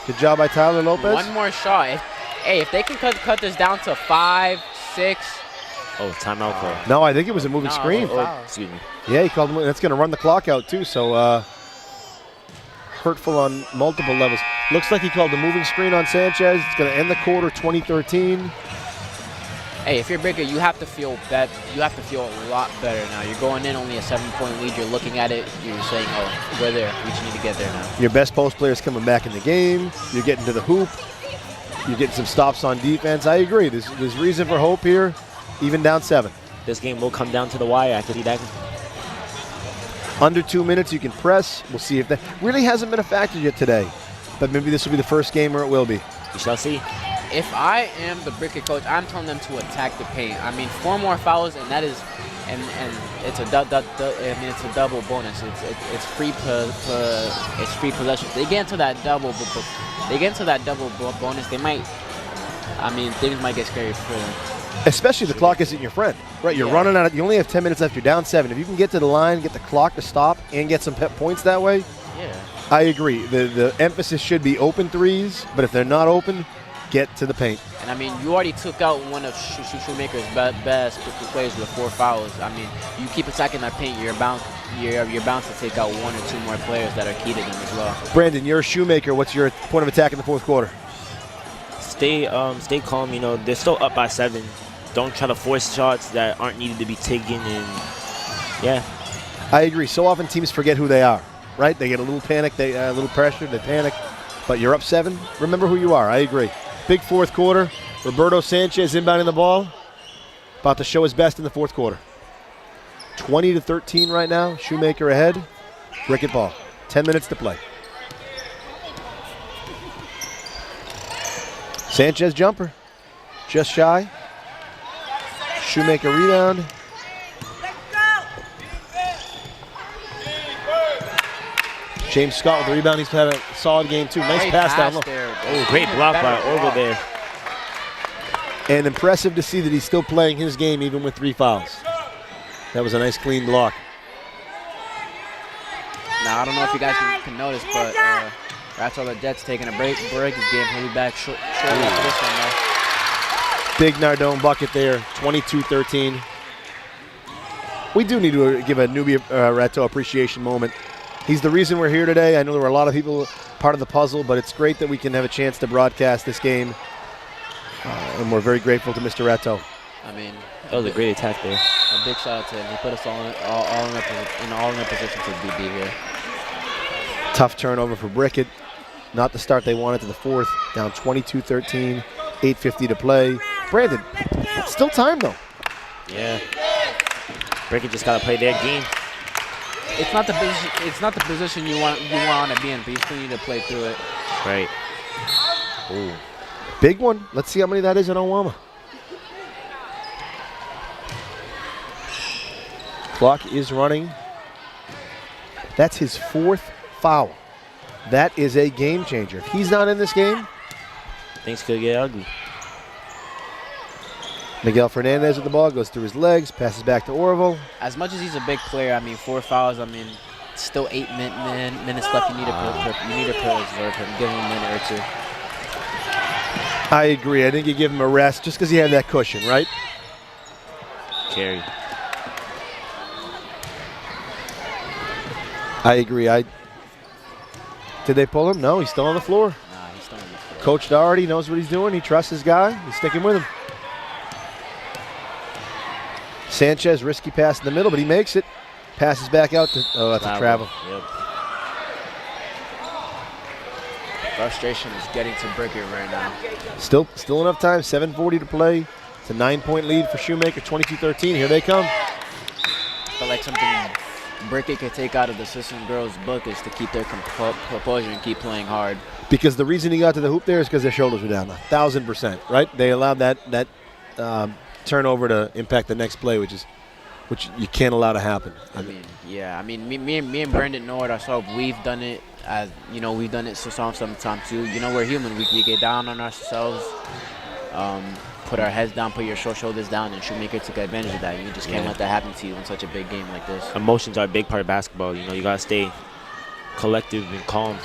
Good job by Tyler Lopez. One more shot. If they can cut this down to 5, 6. Oh, timeout call. No, I think it was a moving screen. Oh, excuse me. Yeah, he called him. That's going to run the clock out too. So hurtful on multiple levels. Looks like he called the moving screen on Sanchez. It's going to end the quarter 20-13. Hey, if you're Brickett, you have to feel you have to feel a lot better now. You're going in only a 7-point lead. You're looking at it. You're saying, "Oh, we're there. We just need to get there now." Your best post player is coming back in the game. You're getting to the hoop. You're getting some stops on defense. I agree. There's reason for hope here, even down 7. This game will come down to the wire. I can see that. Under 2 minutes, you can press. We'll see if that really hasn't been a factor yet today. But maybe this will be the first game where it will be. We shall see. If I am the Brickett coach, I'm telling them to attack the paint. I mean, 4 more fouls, and that is, and it's a it's a double bonus. It's free possession. They get into that double, bonus. They might. I mean, things might get scary for them. Especially the clock isn't your friend, right? You're running out. You only have 10 minutes left. You're down 7. If you can get to the line, get the clock to stop, and get some points that way, yeah. I agree. The emphasis should be open threes, but if they're not open, get to the paint. And I mean, you already took out one of Shoemaker's best players with 4 fouls. I mean, you keep attacking that paint, you're bound to take out 1 or 2 more players that are key to them as well. Brandon, you're a Shoemaker. What's your point of attack in the 4th quarter? Stay calm. You know, they're still up by 7. Don't try to force shots that aren't needed to be taken. And yeah, I agree. So often teams forget who they are, right? They get a little panic, a little pressure, they panic. But you're up 7. Remember who you are. I agree. Big 4th quarter. Roberto Sanchez inbounding the ball. About to show his best in the 4th quarter. 20-13 right now. Shoemaker ahead. Brickett ball. 10 minutes to play. Sanchez jumper. Just shy. Shoemaker rebound. James Scott with the rebound. He's had a solid game too. Nice pass down low. oh, great block by Orville there. And impressive to see that he's still playing his game even with 3 fouls. That was a nice clean block. Now, I don't know if you guys can notice, but that's all the Jets taking a break. Brickett game. He'll be back shortly after this one, though. Big Nardone bucket there, 22-13. We do need to give a newbie Ratto appreciation moment. He's the reason we're here today. I know there were a lot of people part of the puzzle, but it's great that we can have a chance to broadcast this game. And we're very grateful to Mr. Ratto. I mean, That was a great attack there. A big shout out to him. He put us all in a position to be here. Tough turnover for Brickett. Not the start they wanted to the fourth. Down 22-13, 8:50 to play. Brandon, still time though. Yeah. Brickett just gotta play their game. It's not the position. It's not the position you want to be in, but you still need to play through it. Right. Ooh. Big one. Let's see how many that is in Owama. Clock is running. That's his fourth foul. That is a game changer. If he's not in this game, Things could get ugly. Miguel Fernandez with the ball, goes through his legs, passes back to Orville. As much as he's a big player, I mean, 4 fouls. I mean, still 8 minutes left. You need to preserve him. Give him a minute or two. I agree. I think you give him a rest just because he had that cushion, right? Carry. I agree. Did they pull him? No, he's still on the floor. Nah, he's still on the floor. Coach Doherty knows what he's doing. He trusts his guy. He's sticking with him. Sanchez, risky pass in the middle, but he makes it. Passes back out to, oh, that's a travel. Yep. Frustration is getting to Brickett right now. Still enough time, 7:40 to play. It's a 9-point lead for Shoemaker, 22-13. Here they come. I feel like something Brickett could take out of the Sisson girls' book is to keep their composure and keep playing hard. Because the reason he got to the hoop there is because their shoulders were down, 1,000%, right? They allowed that turnover to impact the next play, which you can't allow to happen. I mean, me and Brandon know it ourselves. We've done it as we've done it sometimes too. We're human. We get down on ourselves, put our heads down, put your shoulders down, and Shoemaker took advantage of that. You just can't let that happen to you in such a big game like this. Emotions are a big part of basketball. You gotta stay collective and calm.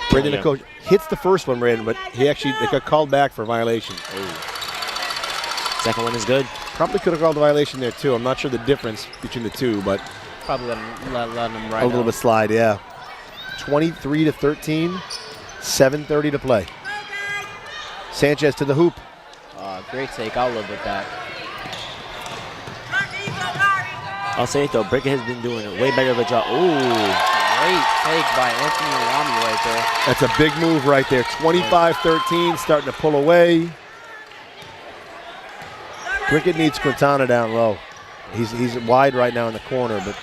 Brandon, the coach, hits the first one, Brandon, but they got called back for violation. Ooh. Second one is good. Probably could have called a violation there too. I'm not sure the difference between the two, but Probably let them ride a little bit slide, yeah. 23-13, 7:30 to play. Sanchez to the hoop. Great take. I'll live with that. I'll say it though, Brickett has been doing a way better of a job. Ooh. Great take by Anthony Owami right there. That's a big move right there. 25-13, starting to pull away. Brickett needs Quintana down low. He's wide right now in the corner, but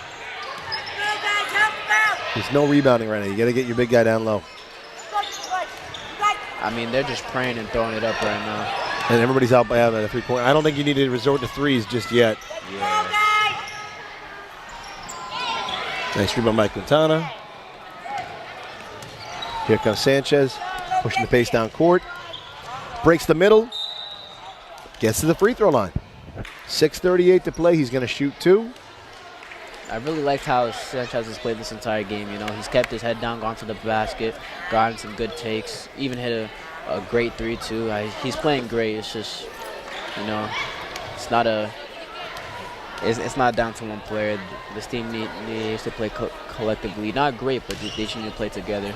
there's no rebounding right now. You got to get your big guy down low. I mean, they're just praying and throwing it up right now. And everybody's out by having a three-point. I don't think you need to resort to threes just yet. Yeah. Nice rebound by Quintana. Here comes Sanchez, pushing the pace down court. Breaks the middle. Gets to the free throw line. 6:38 to play. He's going to shoot 2. I really liked how Sanchez has played this entire game. He's kept his head down, gone to the basket, gotten some good takes, even hit a great 3 too. He's playing great. It's just, it's not it's not down to one player. This team needs to play collectively. Not great, but they just need to play together.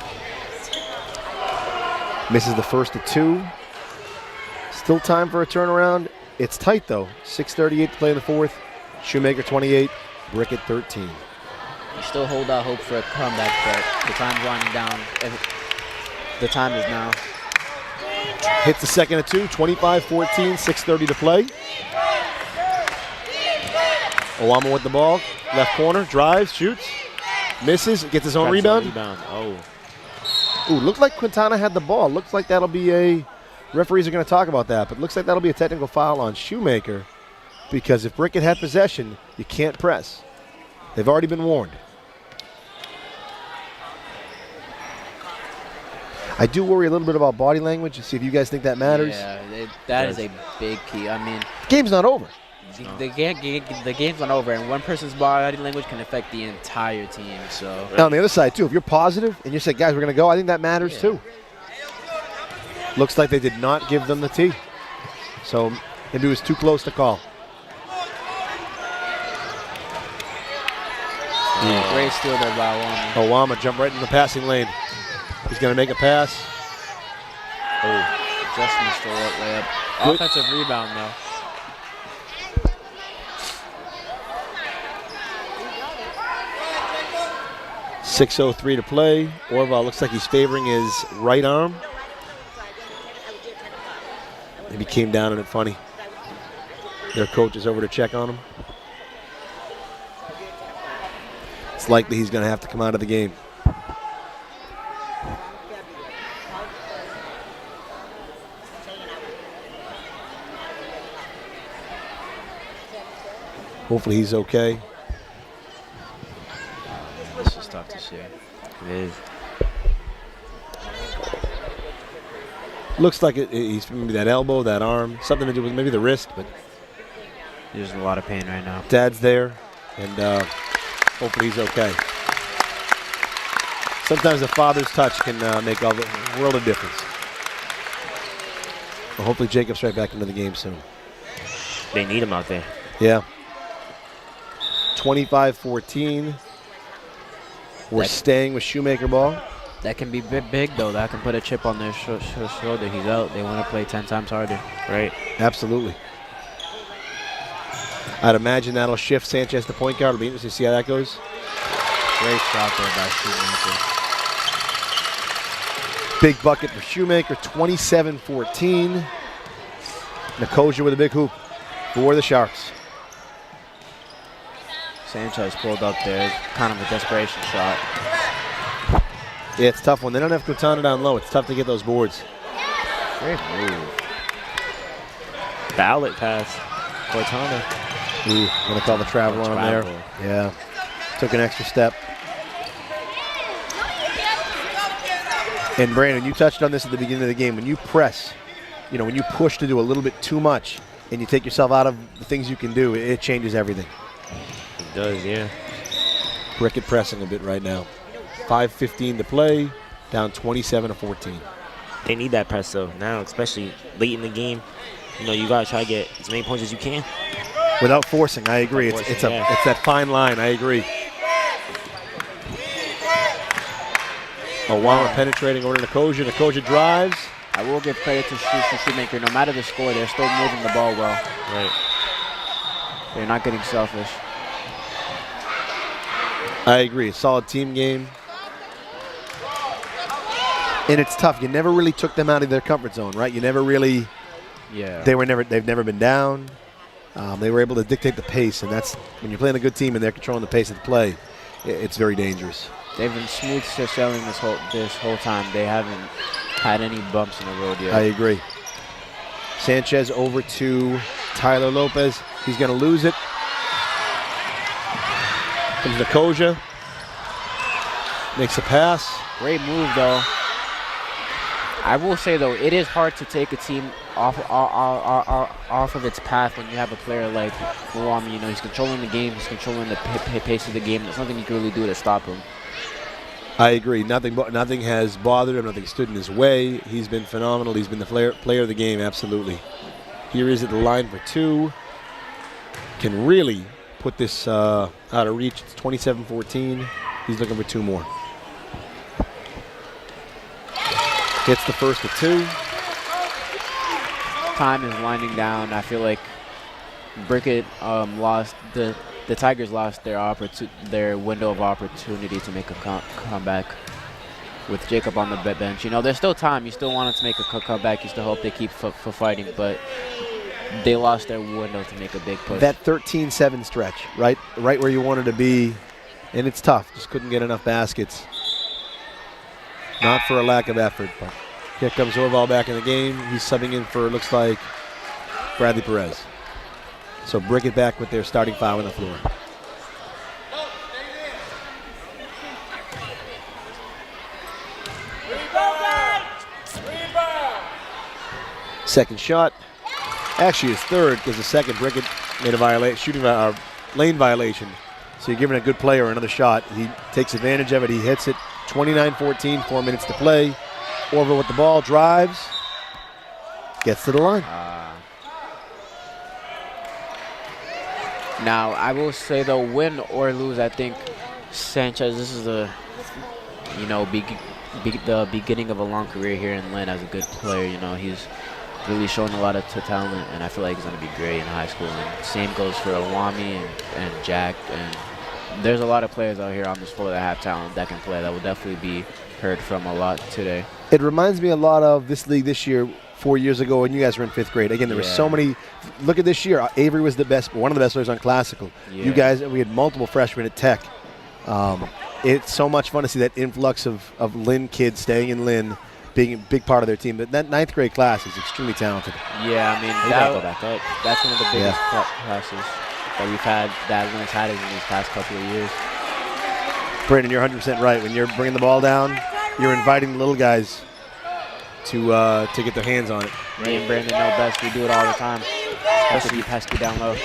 Misses the first of 2. Still time for a turnaround. It's tight though. 6:38 to play in the fourth. Shoemaker 28, Brickett 13. You still hold out hope for a comeback, but the time's winding down. The time is now. Hits the second of 2, 25-14, 6:30 to play. Owama with the ball, left corner, drives, shoots, misses, gets his own rebound. Oh. Ooh, looked like Quintana had the ball. Looks like that'll be a, referees are going to talk about that, but looks like that'll be a technical foul on Shoemaker because if Brickett had possession, you can't press. They've already been warned. I do worry a little bit about body language and see if you guys think that matters. Yeah, that is a big key. I mean, Game's not over. the game's not over, and one person's body language can affect the entire team. So Now, on the other side, too, if you're positive and you say, guys, we're going to go, I think that matters, too. Looks like they did not give them the tee. So maybe it was too close to call. great steal there by Owami. Owama jumped right in the passing lane. He's going to make a pass. Just missed the layup. Good. Offensive rebound, though. 6:03 to play. Orval looks like he's favoring his right arm. Maybe came down on it funny. Their coach is over to check on him. It's likely he's going to have to come out of the game. Hopefully he's okay. This is tough to see. It is. Looks like he's maybe that elbow, that arm, something to do with maybe the wrist, but There's a lot of pain right now. Dad's there, and hopefully he's okay. Sometimes a father's touch can make all the world of difference. Well, hopefully Jacob's right back into the game soon. They need him out there. Yeah. 25-14. We're staying with Shoemaker ball. That can be big, though. That can put a chip on their shoulder. He's out. They want to play 10 times harder. Right. Absolutely. I'd imagine that'll shift Sanchez to point guard. It'll be interesting to see how that goes. Great shot there by Shoemaker. Big bucket for Shoemaker, 27-14. Nkosia with a big hoop for the Sharks. Sanchez pulled up there. Kind of a desperation shot. Yeah, it's a tough one. They don't have Cortana down low. It's tough to get those boards. Great move. The outlet pass. Cortana. Ooh, I'm going to call the travel on him there. Travel. Yeah. Took an extra step. And Brandon, you touched on this at the beginning of the game. When you press, when you push to do a little bit too much and you take yourself out of the things you can do, it changes everything. It does, yeah. Brickett pressing a bit right now. 5:15 to play, down 27-14. They need that press, though, now, especially late in the game. You got to try to get as many points as you can. Without forcing, I agree. Without It's forcing, it's that fine line. I agree. Owala penetrating over to Nkosia. Nkosia drives. I will give credit to Shoemaker. No matter the score, they're still moving the ball well. Right. They're not getting selfish. I agree. Solid team game. And it's tough. You never really took them out of their comfort zone, right? You never really. Yeah. They've never been down. They were able to dictate the pace, and that's when you're playing a good team and they're controlling the pace of the play. It's very dangerous. They've been smooth sailing this whole time. They haven't had any bumps in the road yet. I agree. Sanchez over to Tyler Lopez. He's going to lose it. Comes Nkosia. Makes a pass. Great move, though. I will say, though, it is hard to take a team off of its path when you have a player like Muwami. He's controlling the game. He's controlling the pace of the game. There's nothing you can really do to stop him. I agree. Nothing has bothered him. Nothing stood in his way. He's been phenomenal. He's been the player of the game, absolutely. Here is at the line for two. Can really put this out of reach. It's 27-14. He's looking for two more. Hits the first of two. Time is winding down. I feel like Brickett lost the Tigers lost their window of opportunity to make a comeback with Jacob on the bench. There's still time. You still want them to make a comeback. You still hope they keep fighting, but they lost their window to make a big push. That 13-7 stretch, right where you wanted to be, and it's tough. Just couldn't get enough baskets. Not for a lack of effort, but here comes Orval back in the game. He's subbing in for, looks like, Bradley Perez. So Brickett back with their starting five on the floor. Second shot. Actually, his third, because the second Brickett made a lane violation. So you're giving a good player another shot. He takes advantage of it. He hits it. 29-14, 4 minutes to play. Orval with the ball, drives, gets to the line. Now, I will say, though, win or lose, I think Sanchez, this is the beginning of a long career here in Lynn as a good player. He's really shown a lot of talent, and I feel like he's going to be great in high school. And same goes for Awami and Jack, and there's a lot of players out here on this floor that have talent that can play. That will definitely be heard from a lot today. It reminds me a lot of this league this year, 4 years ago, when you guys were in 5th grade. Again, there were so many. Look at this year. Avery was the best, one of the best players on Classical. Yeah. You guys, we had multiple freshmen at Tech. It's so much fun to see that influx of Lynn kids staying in Lynn, being a big part of their team. That 9th grade class is extremely talented. Yeah, I mean, that's one of the biggest classes that we've had, that Lynn's had in these past couple of years. Brandon, you're 100% right. When you're bringing the ball down, you're inviting the little guys to get their hands on it. Me and Brandon know best. We do it all the time. Especially you pesky down low.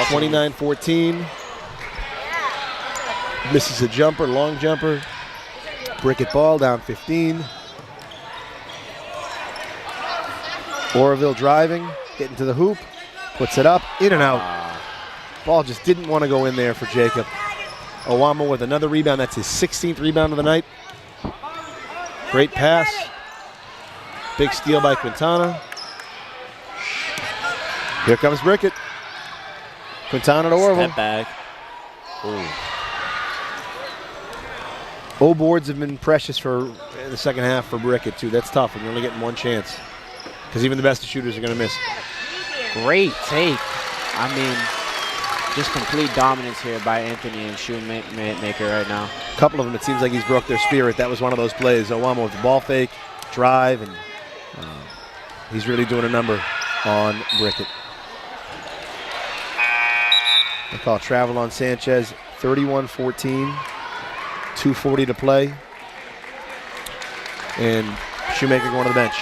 29-14. Misses a jumper, long jumper. Brickett ball down 15. Oroville driving, getting to the hoop, puts it up, in and out. Ball just didn't want to go in there for Jacob. Owamo with another rebound. That's his 16th rebound of the night. Great pass. Big steal by Quintana. Here comes Brickett. Quintana to Orville. Step back. Ooh. O boards have been precious for the second half for Brickett, too. That's tough when you're only getting one chance, because even the best of shooters are going to miss. Great take. I mean, just complete dominance here by Anthony and Shoemaker right now. A couple of them, it seems like he's broke their spirit. That was one of those plays. Owamo with the ball fake, drive, and he's really doing a number on Brickett. They call travel on Sanchez, 31-14, 2:40 to play. And Shoemaker going to the bench.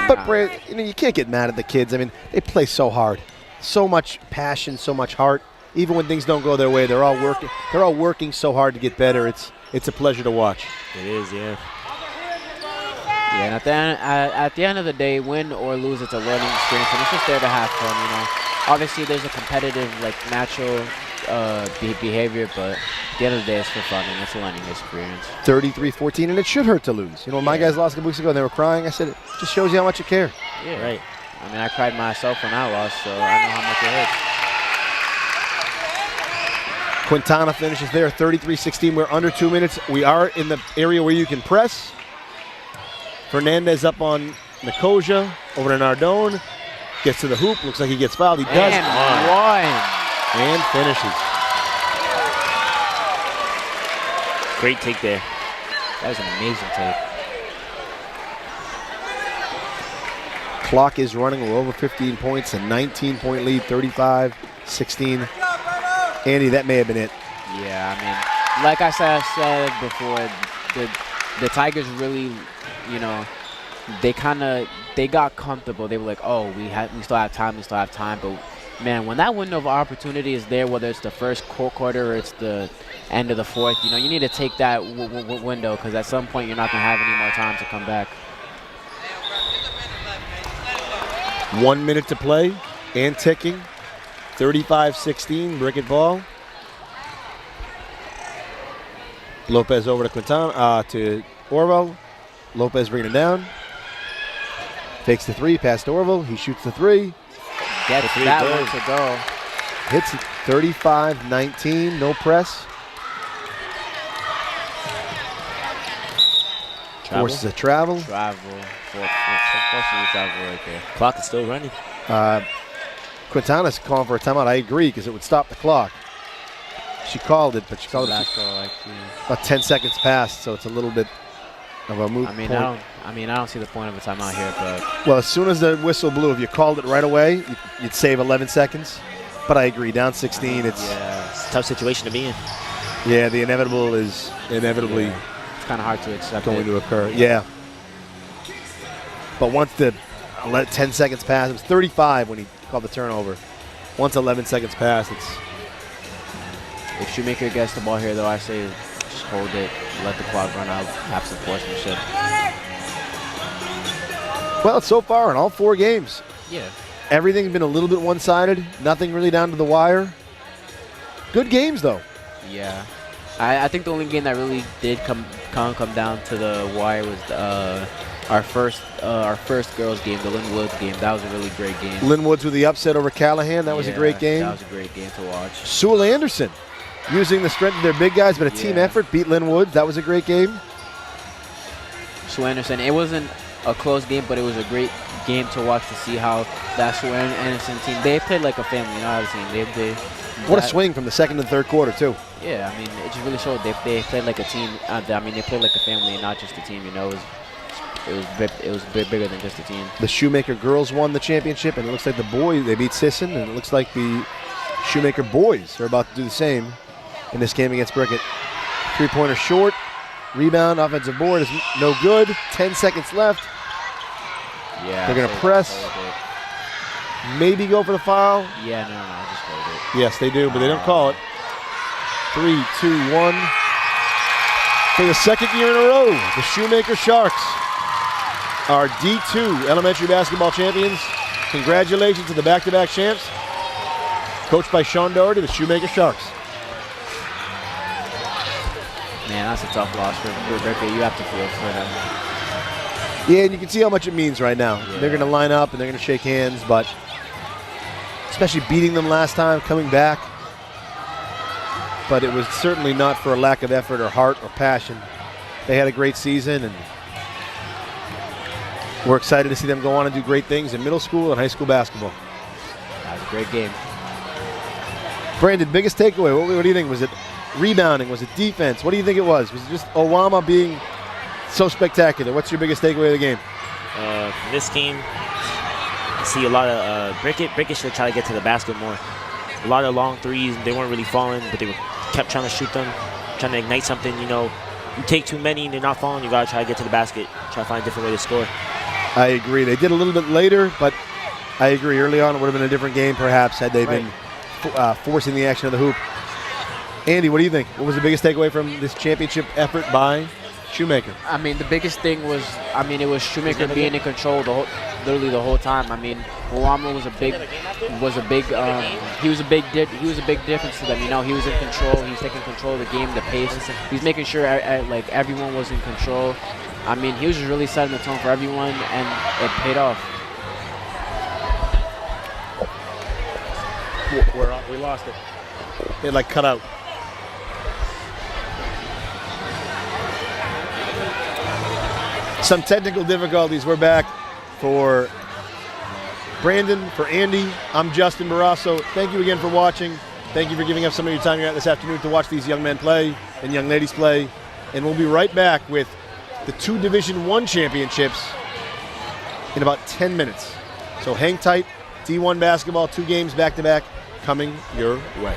But Brad, you can't get mad at the kids. I mean, they play so hard, so much passion, so much heart. Even when things don't go their way, they're all working. They're all working so hard to get better. It's a pleasure to watch. It is, yeah. Yeah, and at the end of the day, win or lose, it's a learning experience, and it's just there to have fun. You know, obviously there's a competitive, like natural behavior, but at the end of the day, it's for fun and it's a learning experience. 33-14, and it should hurt to lose. You know, when my guys lost a couple weeks ago and they were crying, I said, it just shows you how much you care. Yeah, Right. I mean, I cried myself when I lost, so I know how much it hurts. Quintana finishes there, 33-16. We're under 2 minutes. We are in the area where you can press. Fernandez up on Nicosia, over to Nardone. Gets to the hoop, looks like he gets fouled. He does. And one. And finishes. Great take there. That was an amazing take. Clock is running. We're over 15 points. A 19-point lead, 35-16. Andy, that may have been it. Yeah, I mean, like I said before, the Tigers really, you know, they got comfortable. They were like, oh, we still have time, but man, when that window of opportunity is there, whether it's the first quarter or it's the end of the fourth, you know, you need to take that window, because at some point you're not going to have any more time to come back. 1 minute to play and ticking. 35-16, Brickett ball. Lopez over to Quintana, to Orville. Lopez bringing it down. Takes the three, pass to Orville. He shoots the three. Gets that one to go. Hits it 35-19, no press. Forces a travel. Travel right there. Clock is still running. Quintana's calling for a timeout. I agree, because it would stop the clock. She called it, but she called it about 10 seconds past, so it's a little bit of a moot point. I don't see the point of a timeout here, but Well, as soon as the whistle blew, if you called it right away, you'd save 11 seconds. But I agree, down 16, it's a tough situation to be in. Yeah, the inevitable is inevitably it's kind of hard to accept. going to occur. Yeah. But once the 10 seconds pass, it was 35 when he called the turnover. Once 11 seconds pass, it's... If Shoemaker gets the ball here, though, I say just hold it, let the clock run out, have some sportsmanship. Well, so far in all 4 games, Yeah. everything's been a little bit one-sided. Nothing really down to the wire. Good games, though. Yeah. I think the only game that really did come down to the wire was our first girls game, the Lynn Woods game. That was a really great game. Lynn Woods with the upset over Callahan. That was a great game. That was a great game to watch. Sewell Anderson, using the strength of their big guys, but a team effort, beat Lynn Woods. That was a great game. Sewell Anderson. It wasn't a close game, but it was a great game to watch to see how that Sewell Anderson team, they played like a family, you know how the team. What a swing from the second and third quarter, too. Yeah, I mean, it just really showed they played like a team. I mean, they played like a family and not just a team, you know. It was a bit bigger than just a team. The Shoemaker girls won the championship, and it looks like the boys, they beat Sisson, and it looks like the Shoemaker boys are about to do the same in this game against Brickett. Three-pointer short, rebound, offensive board is no good. 10 seconds left. Yeah, they're going to press, maybe go for the foul. Yeah, no, just hold it. Yes, they do, but they don't call it. 3, 2, 1. For the second year in a row, the Shoemaker Sharks are D2 elementary basketball champions. Congratulations to the back-to-back champs. Coached by Sean Doherty, the Shoemaker Sharks. Man, that's a tough loss for Brickett. You have to feel for them. Yeah, and you can see how much it means right now. Yeah. They're going to line up and they're going to shake hands, but especially beating them last time, coming back. But it was certainly not for a lack of effort or heart or passion. They had a great season, and we're excited to see them go on and do great things in middle school and high school basketball. That was a great game. Brandon, biggest takeaway, what do you think? Was it rebounding? Was it defense? What do you think it was? Was it just Owama being so spectacular? What's your biggest takeaway of the game? From this game, I see a lot of Brickett should try to get to the basket more. A lot of long threes, they weren't really falling, but they kept trying to shoot them, trying to ignite something. You know, you take too many and they're not falling, you got to try to get to the basket, try to find a different way to score. I agree. They did a little bit later, but I agree. Early on, it would have been a different game, perhaps, had they been forcing the action of the hoop. Andy, what do you think? What was the biggest takeaway from this championship effort by Shoemaker? I mean, the biggest thing was, it was Shoemaker being in control literally the whole time. I mean, Owama was a big difference to them. You know, he was in control. He was taking control of the game, the pace. He was making sure like everyone was in control. I mean, he was just really setting the tone for everyone, and it paid off. We lost it. It like cut out. Some technical difficulties. We're back for Brandon, for Andy. I'm Justin Barrasso. Thank you again for watching. Thank you for giving up some of your time here this afternoon to watch these young men play and young ladies play. And we'll be right back with the 2 Division I championships in about 10 minutes. So hang tight. D1 basketball, 2 games back-to-back coming your way.